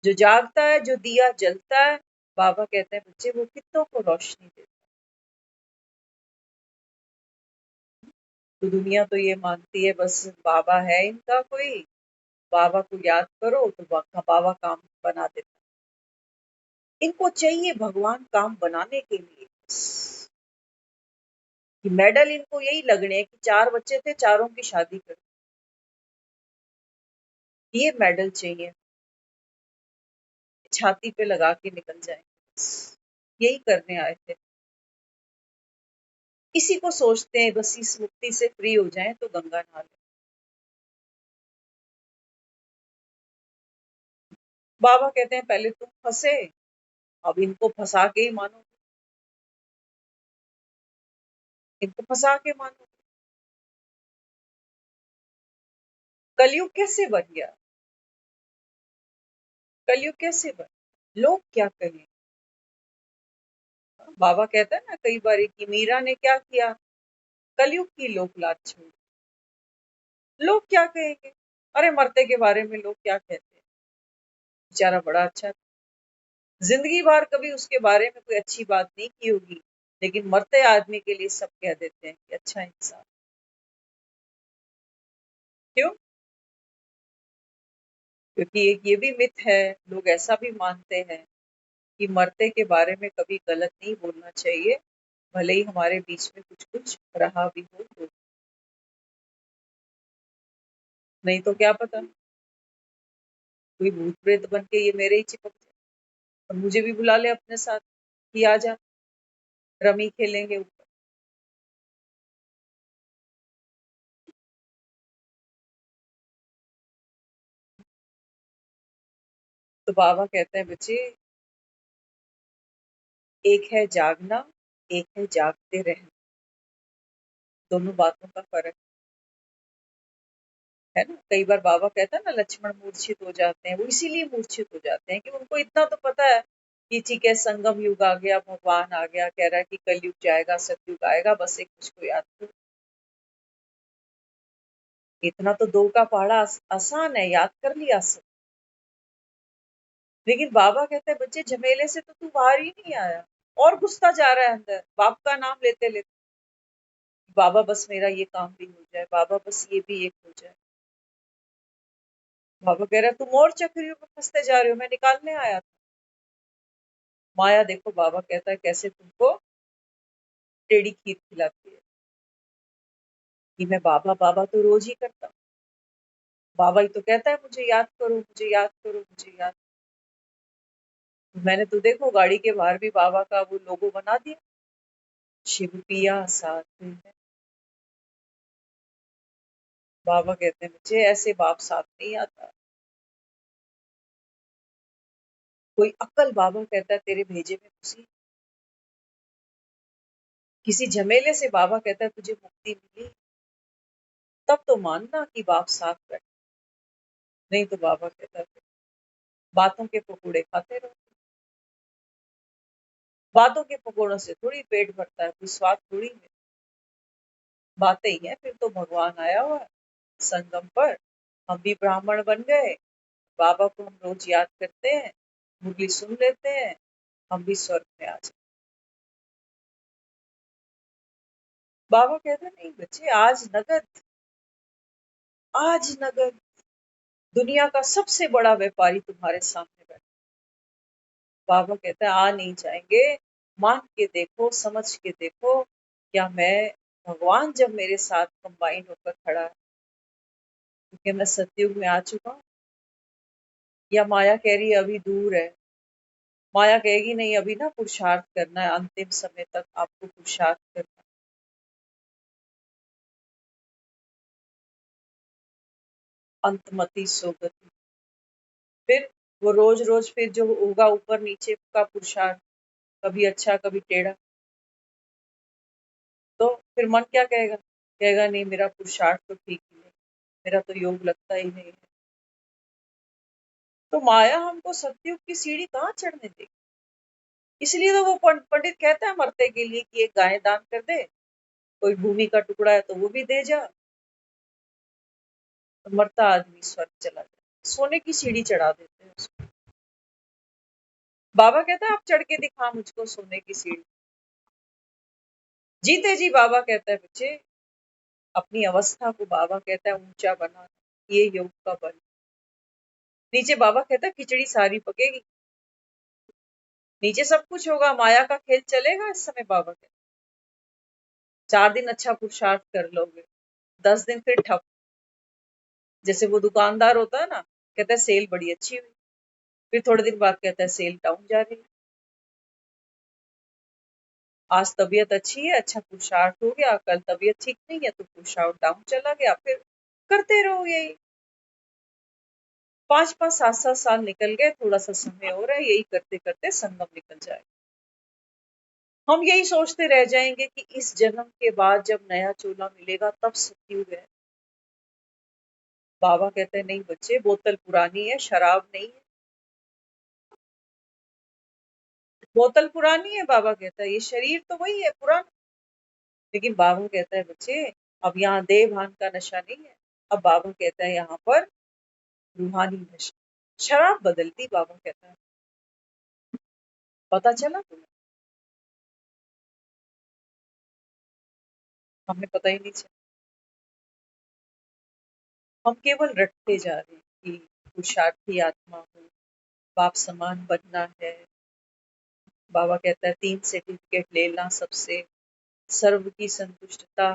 जो जागता है, जो दिया जलता है, बाबा कहते हैं बच्चे वो कितनों को रोशनी देता है। तो दुनिया तो ये मानती है बस बाबा है इनका कोई, बाबा को याद करो तो बाबा काम बना देता है। इनको चाहिए भगवान काम बनाने के लिए, कि मेडल इनको यही लगने कि 4 बच्चे थे, चारों की शादी कर, ये मेडल चाहिए, छाती पे लगा के निकल जाएंगे। यही करने आए थे, इसी को सोचते हैं बस इस मुक्ति से फ्री हो जाएं तो गंगा नहा लें। बाबा कहते हैं पहले तुम फंसे, अब इनको फंसा के ही मानो, इनको फंसा के मानो। कलयुग कैसे बन गया, कलयुग कैसे बन, लोग क्या कहें। बाबा कहता है ना कई बार कि मीरा ने क्या किया, कलयुग की लोक लाज छोड़ी, लोग क्या कहेंगे। अरे मरते के बारे में लोग क्या कहते हैं, बेचारा बड़ा अच्छा था, जिंदगी भर कभी उसके बारे में कोई अच्छी बात नहीं की होगी, लेकिन मरते आदमी के लिए सब कह देते हैं कि अच्छा इंसान। क्यों? क्योंकि एक ये भी मिथ है, लोग ऐसा भी मानते हैं कि मरते के बारे में कभी गलत नहीं बोलना चाहिए, भले ही हमारे बीच में कुछ कुछ रहा भी हो तो। नहीं तो क्या पता कोई भूत प्रेत बन के ये मेरे ही चिपक जाए और मुझे भी बुला ले अपने साथ कि आ जा, रमी खेलेंगे ऊपर। तो बाबा कहते हैं बच्चे, एक है जागना, एक है जागते रहना, दोनों बातों का फर्क है ना। कई बार बाबा कहता है ना लक्ष्मण मूर्छित हो जाते हैं, वो इसीलिए मूर्छित हो जाते हैं कि उनको इतना तो पता है कि ठीक है संगम युग आ गया, भगवान आ गया, कह रहा है कि कलयुग जाएगा, सतयुग आएगा, बस एक मुझको याद करो। इतना तो दो का पहाड़ा आसान है, याद कर लिया सब। लेकिन बाबा कहते हैं बच्चे झमेले से तो तू बाहर ही नहीं आया, और घुसता जा रहा है अंदर, बाप का नाम लेते लेते। बाबा बस मेरा ये काम भी हो जाए, बाबा बस ये भी एक हो जाए। बाबा कह रहा है तुम और चक्रियों में फंसते जा रहे हो, मैं निकालने आया था। माया देखो बाबा कहता है कैसे तुमको टेढ़ी खीर खिलाती है कि मैं बाबा बाबा तो रोज ही करता हूँ। बाबा ही तो कहता है मुझे याद करो, मुझे याद करो, मुझे याद। मैंने तो देखो गाड़ी के बाहर भी बाबा का वो लोगो बना दिया, शिव पिया साथ में। बाबा कहते हैं मुझे ऐसे बाप साथ नहीं आता। कोई अक्ल बाबा कहता है तेरे भेजे में खुशी, किसी झमेले से बाबा कहता है तुझे मुक्ति मिली, तब तो मानना कि बाप साथ बैठे। नहीं तो बाबा कहता है बातों के पकौड़े खाते रहो। बातों के पकौड़ों से थोड़ी पेट भरता है, कोई स्वाद थोड़ी है। बातें ही है, फिर तो भगवान आया हुआ है संगम पर। हम भी ब्राह्मण बन गए, बाबा को हम रोज याद करते हैं, मुरली सुन लेते हैं, हम भी स्वर्ग में आ जाए। बाबा कहते नहीं बच्चे, आज नगद, आज नगद। दुनिया का सबसे बड़ा व्यापारी तुम्हारे सामने बैठा। बाबा कहता है आ नहीं जाएंगे, मान के देखो, समझ के देखो, क्या मैं भगवान जब मेरे साथ कंबाइन होकर खड़ा है, क्योंकि मैं सतयुग में आ चुका हूँ। या माया कह रही है अभी दूर है। माया कहेगी नहीं, अभी ना पुरुषार्थ करना है, अंतिम समय तक आपको पुरुषार्थ करना है। अंतमति सोगति। फिर वो रोज रोज फिर जो होगा ऊपर नीचे का पुरुषार्थ, कभी अच्छा कभी टेढ़ा, तो फिर मन क्या कहेगा? कहेगा नहीं मेरा पुरुषार्थ तो ठीक ही नहीं, मेरा तो योग लगता ही नहीं है। तो माया हमको सतयुग की सीढ़ी कहाँ चढ़ने देगी? इसलिए तो वो पंडित कहता है मरते के लिए कि एक गाय दान कर दे, कोई भूमि का टुकड़ा है तो वो भी दे जा, तो मरता आदमी स्वर्ग चला जाए। सोने की सीढ़ी चढ़ा देते हैं उसको। बाबा कहता है आप चढ़ के दिखा मुझको सोने की सीढ़ी। जीते जी बाबा कहता है बच्चे, अपनी अवस्था को बाबा कहता है ऊंचा बना, ये योग का बल। नीचे बाबा कहता है खिचड़ी सारी पकेगी, नीचे सब कुछ होगा, माया का खेल चलेगा इस समय। बाबा कहता 4 दिन अच्छा पुरुषार्थ कर लोगे, 10 दिन फिर ठप। जैसे वो दुकानदार होता है ना, कहता है सेल बड़ी अच्छी हुई, फिर थोड़े दिन बाद कहता है सेल डाउन जा रही है। आज तबीयत अच्छी है, अच्छा पुरुषार्थ हो गया, कल तबीयत ठीक नहीं है तो पुरुषार्थ डाउन चला गया, फिर करते रहो यही। 5-5, 7-7 साल निकल गए, थोड़ा सा समय हो रहा है, यही करते करते संगम निकल जाए। हम यही सोचते रह जाएंगे कि इस जन्म के बाद जब नया चोला मिलेगा तब सतयुग है। बाबा कहते हैं नहीं बच्चे, बोतल पुरानी है, शराब नहीं है। बोतल पुरानी है, बाबा कहता है ये शरीर तो वही है पुराना। लेकिन बाबा कहता है बच्चे, अब यहाँ देह भान का नशा नहीं है, अब बाबा कहता है यहाँ पर रूहानी नशा। शराब बदलती, बाबा कहता है। पता चला तुम्हें? हमें पता ही नहीं चला। हम केवल रटते जा रहे हैं कि पुरुषार्थी आत्मा हो, बाप समान बनना है। बाबा कहता है 3 सर्टिफिकेट लेना सबसे, सर्व की संतुष्टता,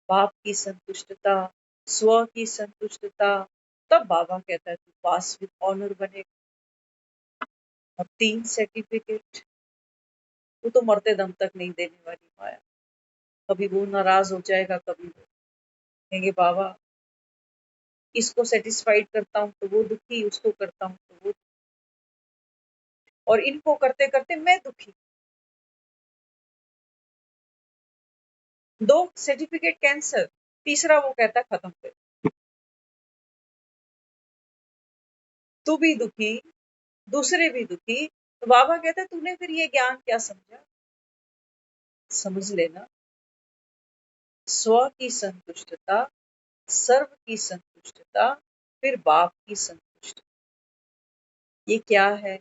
बाप की संतुष्टता, स्व की संतुष्टता, तब बाबा कहता है तू पास विद ऑनर बनेगा। अब 3 सर्टिफिकेट, वो तो मरते दम तक नहीं देने वाली माया। कभी वो नाराज हो जाएगा, कभी वो कहेंगे बाबा इसको सेटिस्फाइड करता हूँ तो वो दुखी, उसको करता हूँ तो वो, और इनको करते करते मैं दुखी। 2 सर्टिफिकेट कैंसर, तीसरा वो कहता है खत्म कर। तू भी दुखी, दूसरे भी दुखी, तो बाबा कहता है तूने फिर ये ज्ञान क्या समझा? समझ लेना, स्व की संतुष्टता, सर्व की संतुष्टता, फिर बाप की संतुष्टता, ये क्या है?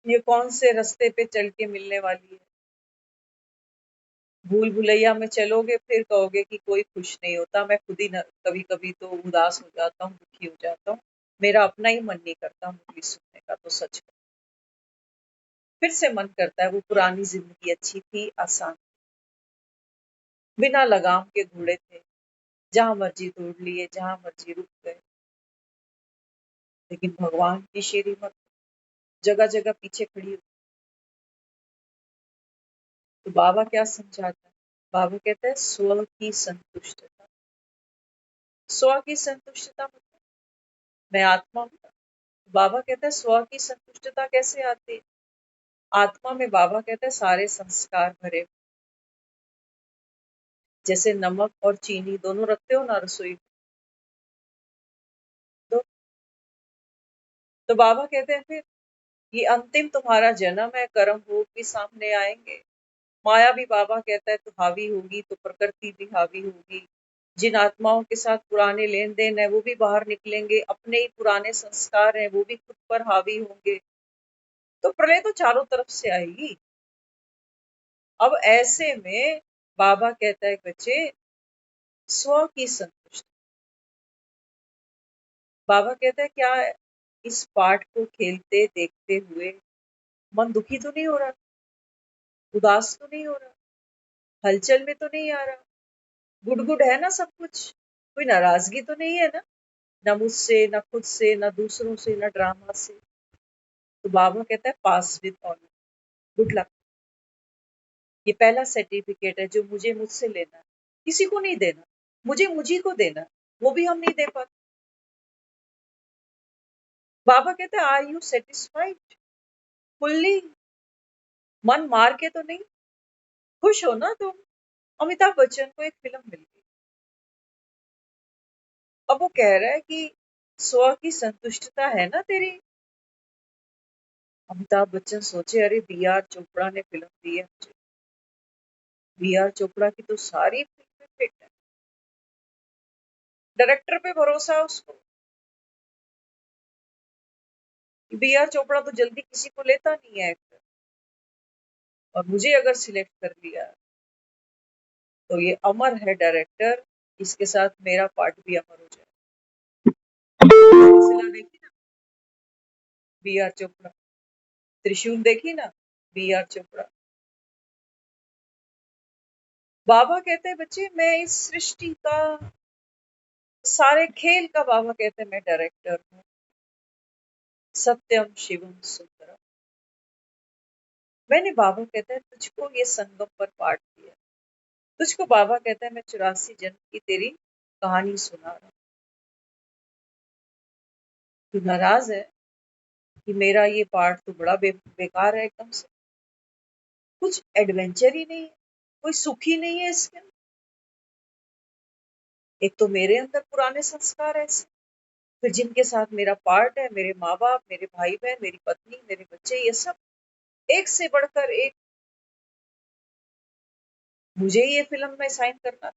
ये कौन से रास्ते पे चल के मिलने वाली है? भूल भुलैया में चलोगे, फिर कहोगे कि कोई खुश नहीं होता, मैं खुद ही कभी कभी तो उदास हो जाता हूँ, दुखी हो जाता हूँ, मेरा अपना ही मन नहीं करता मुरली सुनने का, तो सच है। फिर से मन करता है वो पुरानी जिंदगी अच्छी थी, आसान, बिना लगाम के घोड़े थे, जहां मर्जी दौड़ लिए, जहां मर्जी रुक गए। लेकिन भगवान की शेरी मत जगह जगह पीछे खड़ी हो। तो बाबा क्या समझाता है? बाबा कहता है स्व की संतुष्टता। स्व की संतुष्टता मतलब मैं आत्मा हूँ। बाबा कहता है स्व की संतुष्टता कैसे आती है? आत्मा में बाबा कहता है सारे संस्कार भरे, जैसे नमक और चीनी दोनों रखते हो ना रसोई में। तो, तो बाबा कहते हैं फिर ये अंतिम तुम्हारा जन्म है, कर्म भोग भी सामने आएंगे। माया भी बाबा कहता है तो हावी होगी, तो प्रकृति भी हावी होगी। जिन आत्माओं के साथ पुराने लेन देन है वो भी बाहर निकलेंगे, अपने ही पुराने संस्कार हैं वो भी खुद पर हावी होंगे। तो प्रलय तो चारों तरफ से आएगी। अब ऐसे में बाबा कहता है बच्चे स्व की संतुष्टि। बाबा कहता है क्या इस पाठ को खेलते देखते हुए मन दुखी तो नहीं हो रहा, उदास तो नहीं हो रहा, हलचल में तो नहीं आ रहा, गुड गुड है ना सब कुछ, कोई नाराजगी तो नहीं है ना, ना मुझसे, ना खुद से, ना दूसरों से, ना ड्रामा से। तो बाबा कहता है पास विद ऑनर, गुड लक। ये पहला सर्टिफिकेट है जो मुझे मुझसे लेना है, किसी को नहीं देना, मुझे मुझी को देना, वो भी हम नहीं दे पाते। बाबा कहते हैं आर यू सेटिस्फाइड फुल्ली? मन मार के तो नहीं, खुश हो ना तुम? अमिताभ बच्चन को एक फिल्म मिल गई, अब वो कह रहा है कि स्व की संतुष्टता है ना तेरी? अमिताभ बच्चन सोचे अरे बी आर चोपड़ा ने फिल्म दी है मुझे, बी आर चोपड़ा की तो सारी फिल्में फिट है, डायरेक्टर पे भरोसा है उसको। बी आर चोपड़ा तो जल्दी किसी को लेता नहीं है एक्टर, और मुझे अगर सिलेक्ट कर लिया तो ये अमर है डायरेक्टर, इसके साथ मेरा पार्ट भी अमर हो जाए। सिलसिला देखी ना, बी आर चोपड़ा। त्रिशूल देखी ना, बी आर चोपड़ा। बाबा कहते हैं बच्चे मैं इस सृष्टि का, सारे खेल का बाबा कहते हैं मैं डायरेक्टर हूँ। सत्यम शिवम सुंदरम। मैंने बाबा कहता है तुझको ये संगम पर पाठ दिया, तुझको बाबा कहता है मैं 84 जन्म की तेरी कहानी सुना रहा हूँ। तू नाराज है कि मेरा ये पार्ट तो बड़ा बेकार है एकदम से, कुछ एडवेंचर ही नहीं है, कोई सुख ही नहीं है इसके अंदर। एक तो मेरे अंदर पुराने संस्कार है ऐसे, फिर जिनके साथ मेरा पार्ट है, मेरे माँ बाप, मेरे भाई बहन, मेरी पत्नी, मेरे बच्चे, ये सब एक से बढ़कर एक। मुझे ये फिल्म में साइन करना था,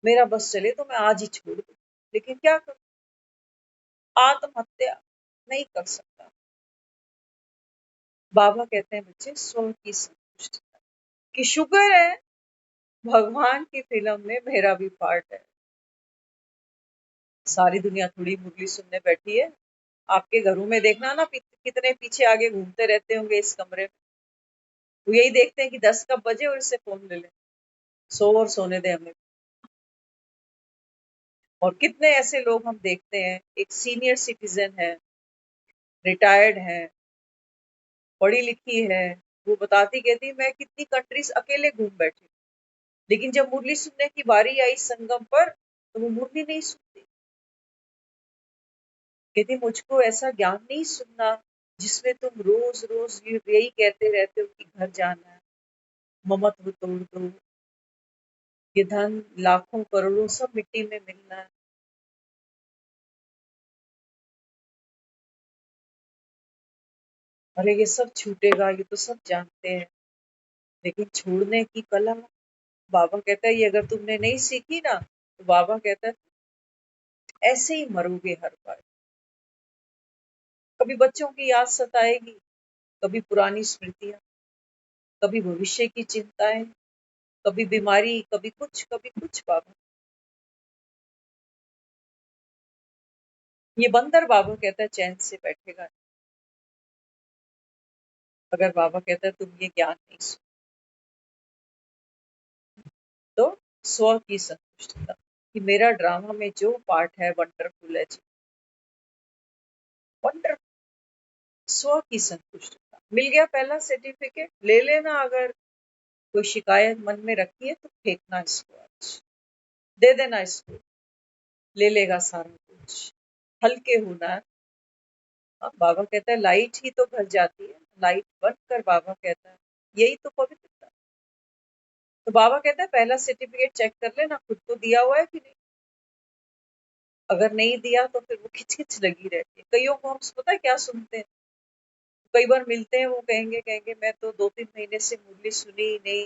मेरा बस चले तो मैं आज ही छोड़ दूं, लेकिन क्या करूं, आत्महत्या नहीं कर सकता। बाबा कहते हैं बच्चे स्व की संतुष्टि, कि शुक्र है भगवान की फिल्म में मेरा भी पार्ट है। सारी दुनिया थोड़ी मुरली सुनने बैठी है। आपके घरों में देखना ना कितने पीछे आगे घूमते रहते होंगे इस कमरे में, वो यही देखते हैं कि 10 कब बजे और इससे फोन ले लें, सो और सोने दे हमें। और कितने ऐसे लोग हम देखते हैं, एक सीनियर सिटीजन है, रिटायर्ड है, पढ़ी लिखी है, वो बताती कहती मैं कितनी कंट्रीज अकेले घूम बैठी, लेकिन जब मुरली सुनने की बारी आई संगम पर तो वो मुरली नहीं सुनती। कहती मुझको ऐसा ज्ञान नहीं सुनना जिसमें तुम रोज रोज यही कहते रहते हो कि घर जाना है, ममत्व तोड़ दो, ये धन लाखों करोड़ों सब मिट्टी में मिलना है। अरे ये सब छूटेगा, ये तो सब जानते हैं, लेकिन छोड़ने की कला, बाबा कहता है ये अगर तुमने नहीं सीखी ना तो बाबा कहता है ऐसे ही मरोगे हर बार। कभी बच्चों की याद सताएगी, कभी पुरानी स्मृतियां, कभी भविष्य की चिंताएं, कभी बीमारी, कभी कुछ, कभी कुछ। बाबा, ये बंदर बाबा कहता है चैन से बैठेगा। अगर बाबा कहता है तुम ये ज्ञान नहीं सुन, तो स्व की संतुष्टता कि मेरा ड्रामा में जो पार्ट है वंडरफुल है जी, वंडरफुल। स्व की संतुष्टता मिल गया, पहला सर्टिफिकेट ले लेना। अगर कोई शिकायत मन में रखी है तो फेंकना इसको, आज दे देना इसको, ले लेगा सारा कुछ। हल्के होना है। बाबा कहता है लाइट ही तो घर जाती है, लाइट बंद कर, बाबा कहता है यही तो पवित्रता। तो बाबा कहता है पहला सर्टिफिकेट चेक कर लेना खुद को दिया हुआ है कि नहीं। अगर नहीं दिया तो फिर वो खिच लगी रहती है। कईयों को हम पता है क्या सुनते हैं, कई बार मिलते हैं, वो कहेंगे कहेंगे मैं तो 2-3 महीने से मुरली सुनी ही नहीं,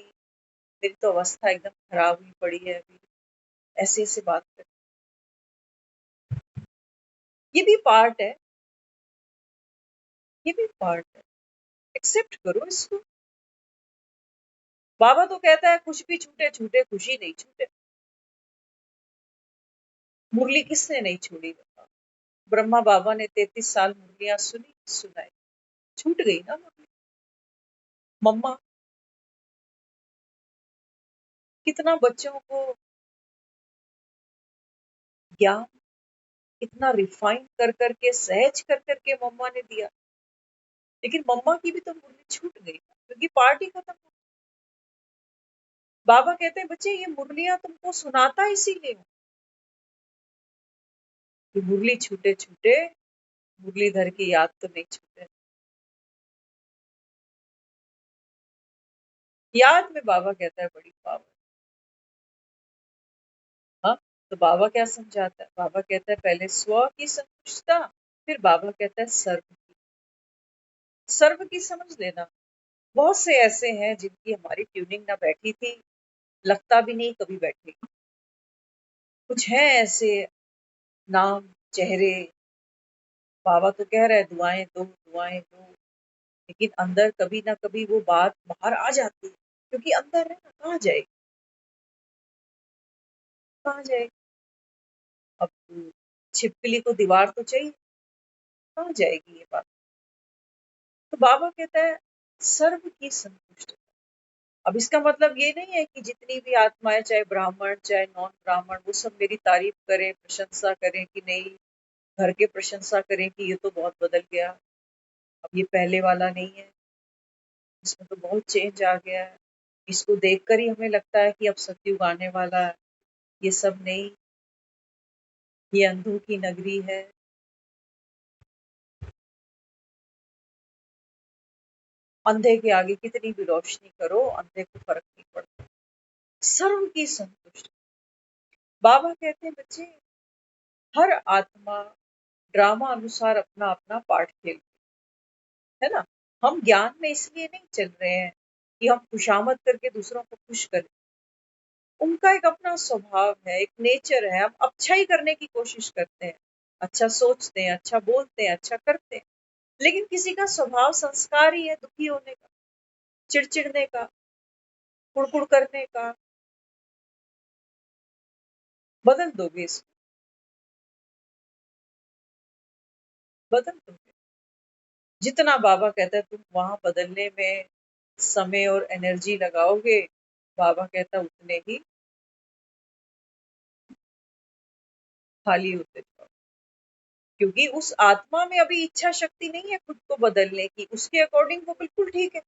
मेरी तो अवस्था एकदम खराब हुई पड़ी है अभी, ऐसे ऐसे बात कर। ये भी पार्ट है, ये भी पार्ट है, एक्सेप्ट करो इसको। बाबा तो कहता है कुछ भी छूटे छूटे, खुशी नहीं छूटे। मुरली किसने नहीं छोड़ी बताओ। ब्रह्मा बाबा ने 33 साल मुरलियां सुनी, सुनाई, छूट गई ना मुरली। मम्मा कितना बच्चों को ज्ञान इतना रिफाइन कर करके, सहज कर करके मम्मा ने दिया, लेकिन मम्मा की भी तो मुरली छूट गई ना, क्योंकि पार्टी खत्म हो। बाबा कहते हैं बच्चे ये मुरलियां तुमको सुनाता इसीलिए हूं कि मुरली छूटे छूटे, मुरलीधर की याद तो नहीं छूटे। याद में बाबा कहता है बड़ी पावर। हाँ, तो बाबा क्या समझाता है, बाबा कहता है पहले स्व की संतुष्टता, फिर बाबा कहता है सर्व की। सर्व की समझ लेना। बहुत से ऐसे हैं जिनकी हमारी ट्यूनिंग ना बैठी थी, लगता भी नहीं कभी बैठेगी। कुछ है ऐसे नाम, चेहरे, बाबा तो कह रहे हैं दुआएं दो, दुआएं दो, लेकिन अंदर कभी ना कभी वो बात बाहर आ जाती है, क्योंकि अंदर है ना, कहाँ जाएगी, कहाँ जाएगी। अब छिपकली को दीवार तो चाहिए, कहाँ जाएगी ये बात। तो बाबा कहता है सर्व की संतुष्ट। अब इसका मतलब ये नहीं है कि जितनी भी आत्माएं, चाहे ब्राह्मण चाहे नॉन ब्राह्मण, वो सब मेरी तारीफ करें, प्रशंसा करें कि नहीं, घर के प्रशंसा करें कि ये तो बहुत बदल गया, अब ये पहले वाला नहीं है, इसमें तो बहुत चेंज आ गया है, इसको देखकर ही हमें लगता है कि अब सतयुग आने वाला है। ये सब नहीं, ये अंधों की नगरी है। अंधे के आगे कितनी भी रोशनी करो, अंधे को फर्क नहीं पड़ता। सर्व की संतुष्ट। बाबा कहते हैं बच्चे हर आत्मा ड्रामा अनुसार अपना अपना पार्ट खेल, है ना। हम ज्ञान में इसलिए नहीं चल रहे हैं कि हम खुशामद करके दूसरों को खुश करें। उनका एक अपना स्वभाव है, एक नेचर है, हम अच्छा ही करने की कोशिश करते हैं, अच्छा सोचते हैं, अच्छा बोलते हैं, अच्छा करते हैं। लेकिन किसी का स्वभाव, संस्कार ही है दुखी होने का, चिड़चिड़ने का, कुड़कुड़ करने का। बदल दोगे इसको, बदल दोगे। जितना बाबा कहता है तुम वहां बदलने में समय और एनर्जी लगाओगे, बाबा कहता है उतने ही खाली होते जाओ। क्योंकि उस आत्मा में अभी इच्छा शक्ति नहीं है खुद को बदलने की, उसके अकॉर्डिंग वो बिल्कुल ठीक है।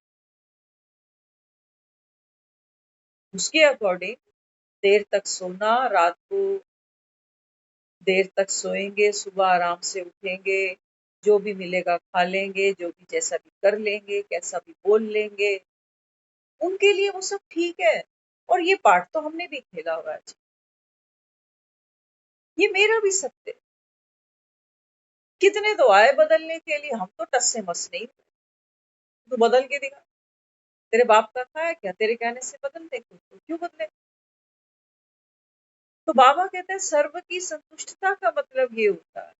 उसके अकॉर्डिंग देर तक सोना, रात को देर तक सोएंगे, सुबह आराम से उठेंगे, जो भी मिलेगा खा लेंगे, जो भी जैसा भी कर लेंगे, कैसा भी बोल लेंगे, उनके लिए वो सब ठीक है। और ये पार्ट तो हमने भी खेला हुआ है, ये मेरा भी सत्य है। कितने तो आए बदलने के लिए, हम तो टस से मस नहीं हुए। तू बदल के दिखा, तेरे बाप का खाया क्या, तेरे कहने से बदल दे, तो क्यों बदले। तो बाबा कहते हैं सर्व की संतुष्टता का मतलब ये होता है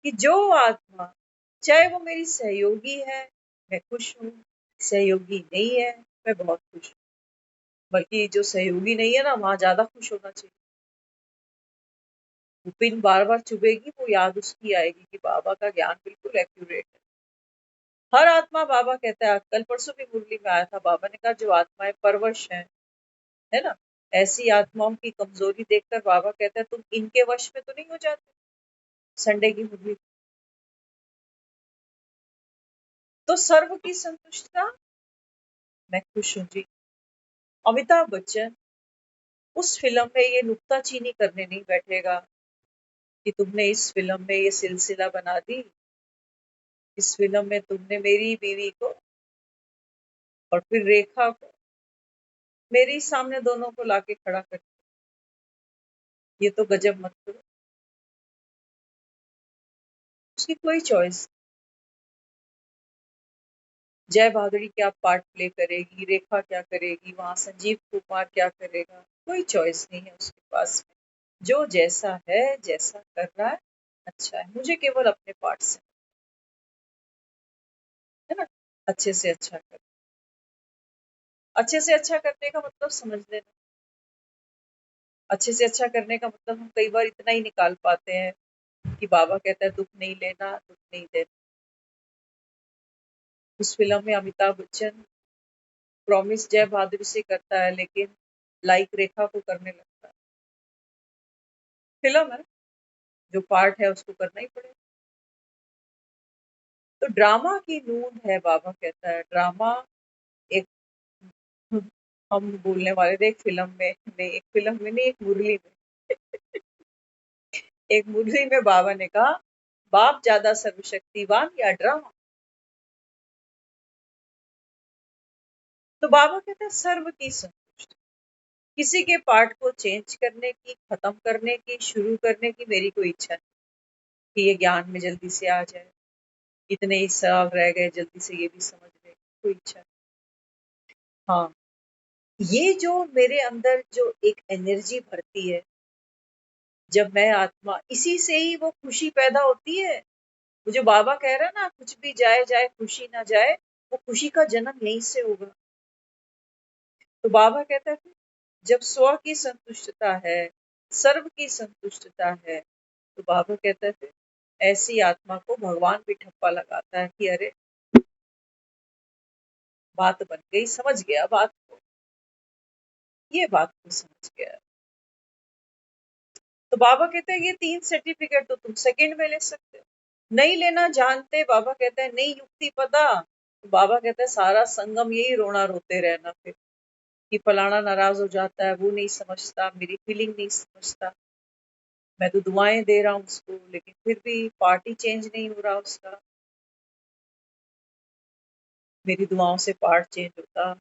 कि जो आत्मा, चाहे वो मेरी सहयोगी है, मैं खुश हूँ, सहयोगी नहीं है, मैं बहुत खुश हूँ। बल्कि जो सहयोगी नहीं है ना, वहां ज्यादा खुश होना चाहिए। वो पिन बार बार चुभेगी, वो याद उसकी आएगी कि बाबा का ज्ञान बिल्कुल एक्यूरेट है। हर आत्मा, बाबा कहता है, कल परसों भी मुरली में आया था, बाबा ने कहा जो आत्माएं परवश हैं, है ना, ऐसी आत्माओं की कमजोरी देखकर बाबा कहता है तुम इनके वश में तो नहीं हो जाते। संडे की मुरली। तो सर्व की संतुष्टता, मैं खुश हूं जी। अमिताभ बच्चन उस फिल्म में ये नुक्ताचीनी करने नहीं बैठेगा कि तुमने इस फिल्म में ये सिलसिला बना दी, इस फिल्म में तुमने मेरी बीवी को और फिर रेखा को मेरे सामने दोनों को लाके खड़ा कर दिया, ये तो गजब मत करो। उसकी कोई चॉइस। जय भादुड़ी क्या पार्ट प्ले करेगी, रेखा क्या करेगी, वहां संजीव कुमार क्या करेगा, कोई चॉइस नहीं है उसके पास में। जो जैसा है, जैसा कर रहा है, अच्छा है। मुझे केवल अपने पार्ट से, है ना, अच्छे से अच्छा कर। अच्छे से अच्छा करने का मतलब समझ लेना। अच्छे से अच्छा करने का मतलब हम कई बार इतना ही निकाल पाते हैं कि बाबा कहता है दुख नहीं लेना, दुख नहीं देना। उस फिल्म में अमिताभ बच्चन प्रॉमिस जय बहादुर से करता है, लेकिन लाइक रेखा को करने लगता है। फिल्म है, जो पार्ट है उसको करना ही पड़ेगा। तो ड्रामा की नूंद है, बाबा कहता है ड्रामा एक। हम बोलने वाले थे एक फिल्म में नहीं, एक फिल्म में नहीं, एक मुरली में। एक मुरली में बाबा ने कहा बाप ज्यादा सर्वशक्तिवान या ड्रामा। तो बाबा कहते हैं सर्व की संतुष्टि। किसी के पार्ट को चेंज करने की, खत्म करने की, शुरू करने की मेरी कोई इच्छा नहीं कि ये ज्ञान में जल्दी से आ जाए, इतने ही साल रह गए जल्दी से ये भी समझ गए, कोई इच्छा नहीं। हाँ, ये जो मेरे अंदर जो एक एनर्जी भरती है, जब मैं आत्मा, इसी से ही वो खुशी पैदा होती है। वो जो बाबा कह रहा है ना, कुछ भी जाए जाए खुशी ना जाए, वो खुशी का जन्म यहीं से होगा। तो बाबा कहता है जब स्व की संतुष्टता है, सर्व की संतुष्टता है, तो बाबा कहता है ऐसी आत्मा को भगवान भी ठप्पा लगाता है कि अरे बात बन गई, समझ गया बात को, ये बात को समझ गया। तो बाबा कहते हैं ये 3 सर्टिफिकेट तो तुम सेकंड में ले सकते हो। नहीं लेना जानते, बाबा कहते हैं नहीं युक्ति पता। तो बाबा कहते हैं सारा संगम यही रोना रोते रहना फिर, कि फलाना नाराज हो जाता है, वो नहीं समझता, मेरी फीलिंग नहीं समझता, मैं तो दुआएं दे रहा हूँ उसको, लेकिन फिर भी पार्टी चेंज नहीं हो रहा उसका, मेरी दुआओं से पार्ट चेंज होता।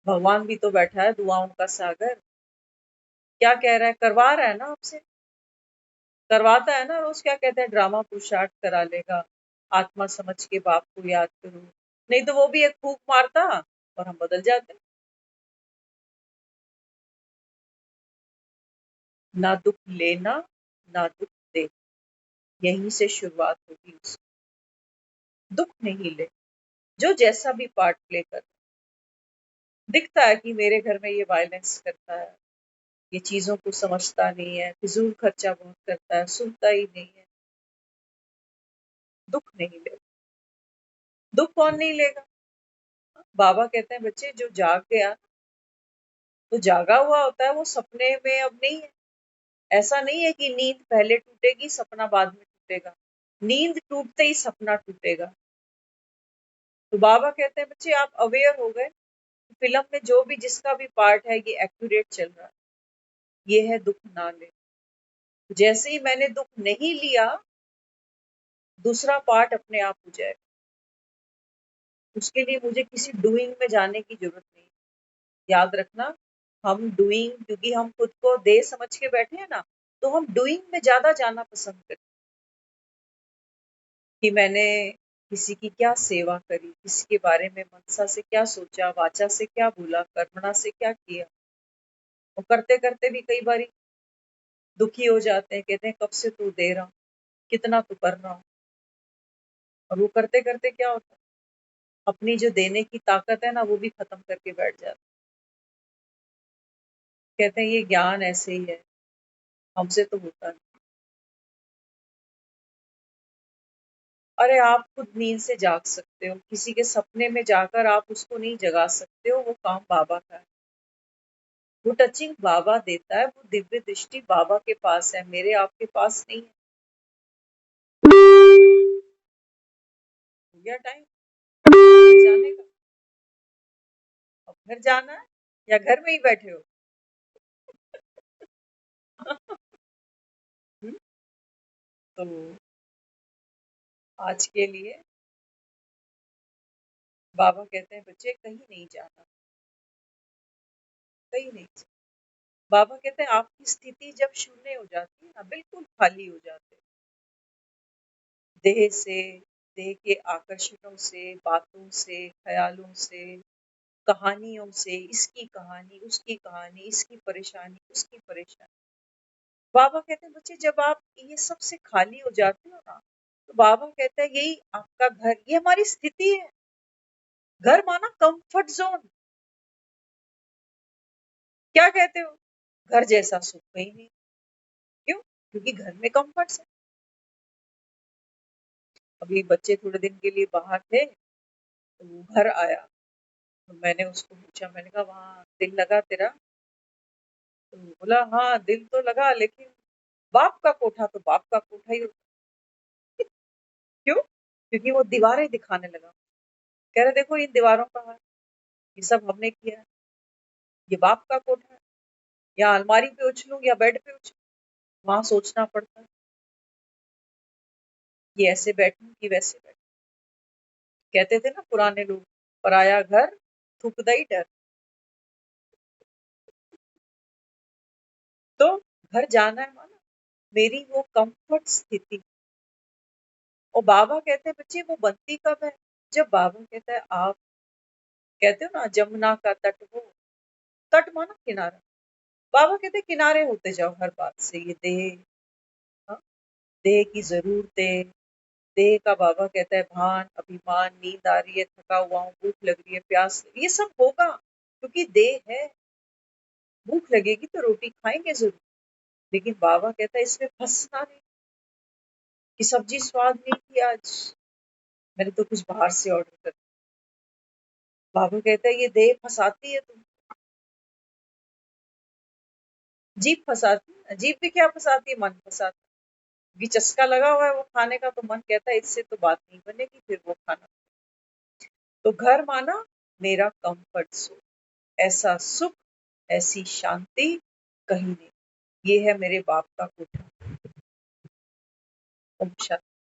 भगवान भी तो बैठा है दुआओं का सागर, क्या कह रहा है, करवा रहा है ना आपसे, करवाता है ना रोज। क्या कहते हैं, ड्रामा पुरुषार्थ करा लेगा, आत्मा समझ के बाप को याद करो। नहीं तो वो भी एक फूक मारता और हम बदल जाते। ना दुख लेना, ना दुख दे, यहीं से शुरुआत होगी उसकी। दुख नहीं ले, जो जैसा भी पार्ट प्ले कर, दिखता है कि मेरे घर में ये वायलेंस करता है, ये चीजों को समझता नहीं है, फिजूल खर्चा बहुत करता है, सुनता ही नहीं है, दुख नहीं ले। दुख कौन नहीं लेगा? बाबा कहते हैं बच्चे जो जाग गया, तो जागा हुआ होता है, वो सपने में अब नहीं है। ऐसा नहीं है कि नींद पहले टूटेगी सपना बाद में टूटेगा, नींद टूटते ही सपना टूटेगा। तो बाबा कहते हैं बच्चे आप अवेयर हो गए, फिल्म में जो भी जिसका भी पार्ट है ये एक्यूरेट चल रहा है, ये है दुख ना ले। जैसे ही मैंने दुख नहीं लिया, दूसरा पार्ट अपने आप हो जाएगा। उसके लिए मुझे किसी डूइंग में जाने की जरूरत नहीं। याद रखना, हम डूइंग, क्योंकि हम खुद को दे समझ के बैठे हैं ना, तो हम डूइंग में ज्यादा जाना पसंद करते हैं कि मैंने किसी की क्या सेवा करी, किसी के बारे में मनसा से क्या सोचा, वाचा से क्या बोला, कर्मणा से क्या किया। और करते करते भी कई बार दुखी हो जाते हैं, कहते हैं कब से तू दे रहा हूँ, कितना तू कर रहा हूँ। और वो करते करते क्या होता है, अपनी जो देने की ताकत है ना, वो भी खत्म करके बैठ जाते। कहते हैं ये ज्ञान ऐसे ही है, हमसे तो होता नहीं। अरे आप खुद नींद से जाग सकते हो, किसी के सपने में जाकर आप उसको नहीं जगा सकते हो, वो काम बाबा का है। वो टचिंग बाबा देता है, वो दिव्य दृष्टि बाबा के पास है, मेरे आपके पास नहीं है। हो गया टाइम घर जाने का? अब घर जाना है या घर में ही बैठे हो? हम्म? तो आज के लिए बाबा कहते हैं बच्चे कहीं नहीं जाना, कहीं नहीं जाना। बाबा कहते हैं आपकी स्थिति जब शून्य हो जाती है ना, बिल्कुल खाली हो जाते हैं, देह से, देह के आकर्षणों से, बातों से, ख्यालों से, कहानियों से, इसकी कहानी, उसकी कहानी, इसकी परेशानी, उसकी परेशानी। बाबा कहते हैं बच्चे जब आप ये सब से खाली हो जाते हो ना, तो बाबा कहता है यही आपका घर, ये हमारी स्थिति है। घर माना कंफर्ट जोन। क्या कहते हो? घर जैसा सुख कहीं नहीं। क्यों? क्योंकि घर में कंफर्ट है। अभी बच्चे थोड़े दिन के लिए बाहर थे, तो वो घर आया, तो मैंने उसको पूछा, मैंने कहा वहां दिल लगा तेरा? तो बोला हाँ दिल तो लगा, लेकिन बाप का कोठा तो बाप का कोठा ही होता है। क्यों? क्योंकि वो दीवारें दिखाने लगा। कह रहे देखो इन दीवारों का हाल, ये सब हमने किया है, ये बाप का कोठा है। या अलमारी पे उछलूं या बेड पे उछलूं, वहां सोचना पड़ता है कि ऐसे बैठूं कि वैसे बैठूं। कहते थे ना पुराने लोग, पराया घर थूकदा ही डर। तो घर जाना है माना मेरी वो कंफर्ट स्थिति। और बाबा कहते हैं बच्चे वो बनती कब है? जब बाबा कहता है आप कहते हो ना जमुना का तट हो, तट माना किनारा। बाबा कहते हैं किनारे होते जाओ हर बात से, ये देह, हाँ, देह की जरूरतें, देह का बाबा कहता है भान, अभिमान, नींद आ रही है, थका हुआ हूँ, भूख लग रही है, प्यास, ये सब होगा क्योंकि देह है। भूख लगेगी तो रोटी खाएंगे जरूर, लेकिन बाबा कहता है इसमें फंसना नहीं कि सब्जी स्वाद नहीं थी आज, मैंने तो कुछ बाहर से ऑर्डर कर। बाबा कहता है ये देह फंसाती है तुम, जीभ फंसाती है। जीभ भी क्या फंसाती है? मन फंसाती है, क्योंकि चस्का लगा हुआ है वो खाने का, तो मन कहता है इससे तो बात नहीं बनेगी, फिर वो खाना। तो घर माना मेरा कंफर्ट जोन, ऐसा सुख, ऐसी शांति कहीं नहीं। ये है मेरे बाप का कोठा। ओम शांति।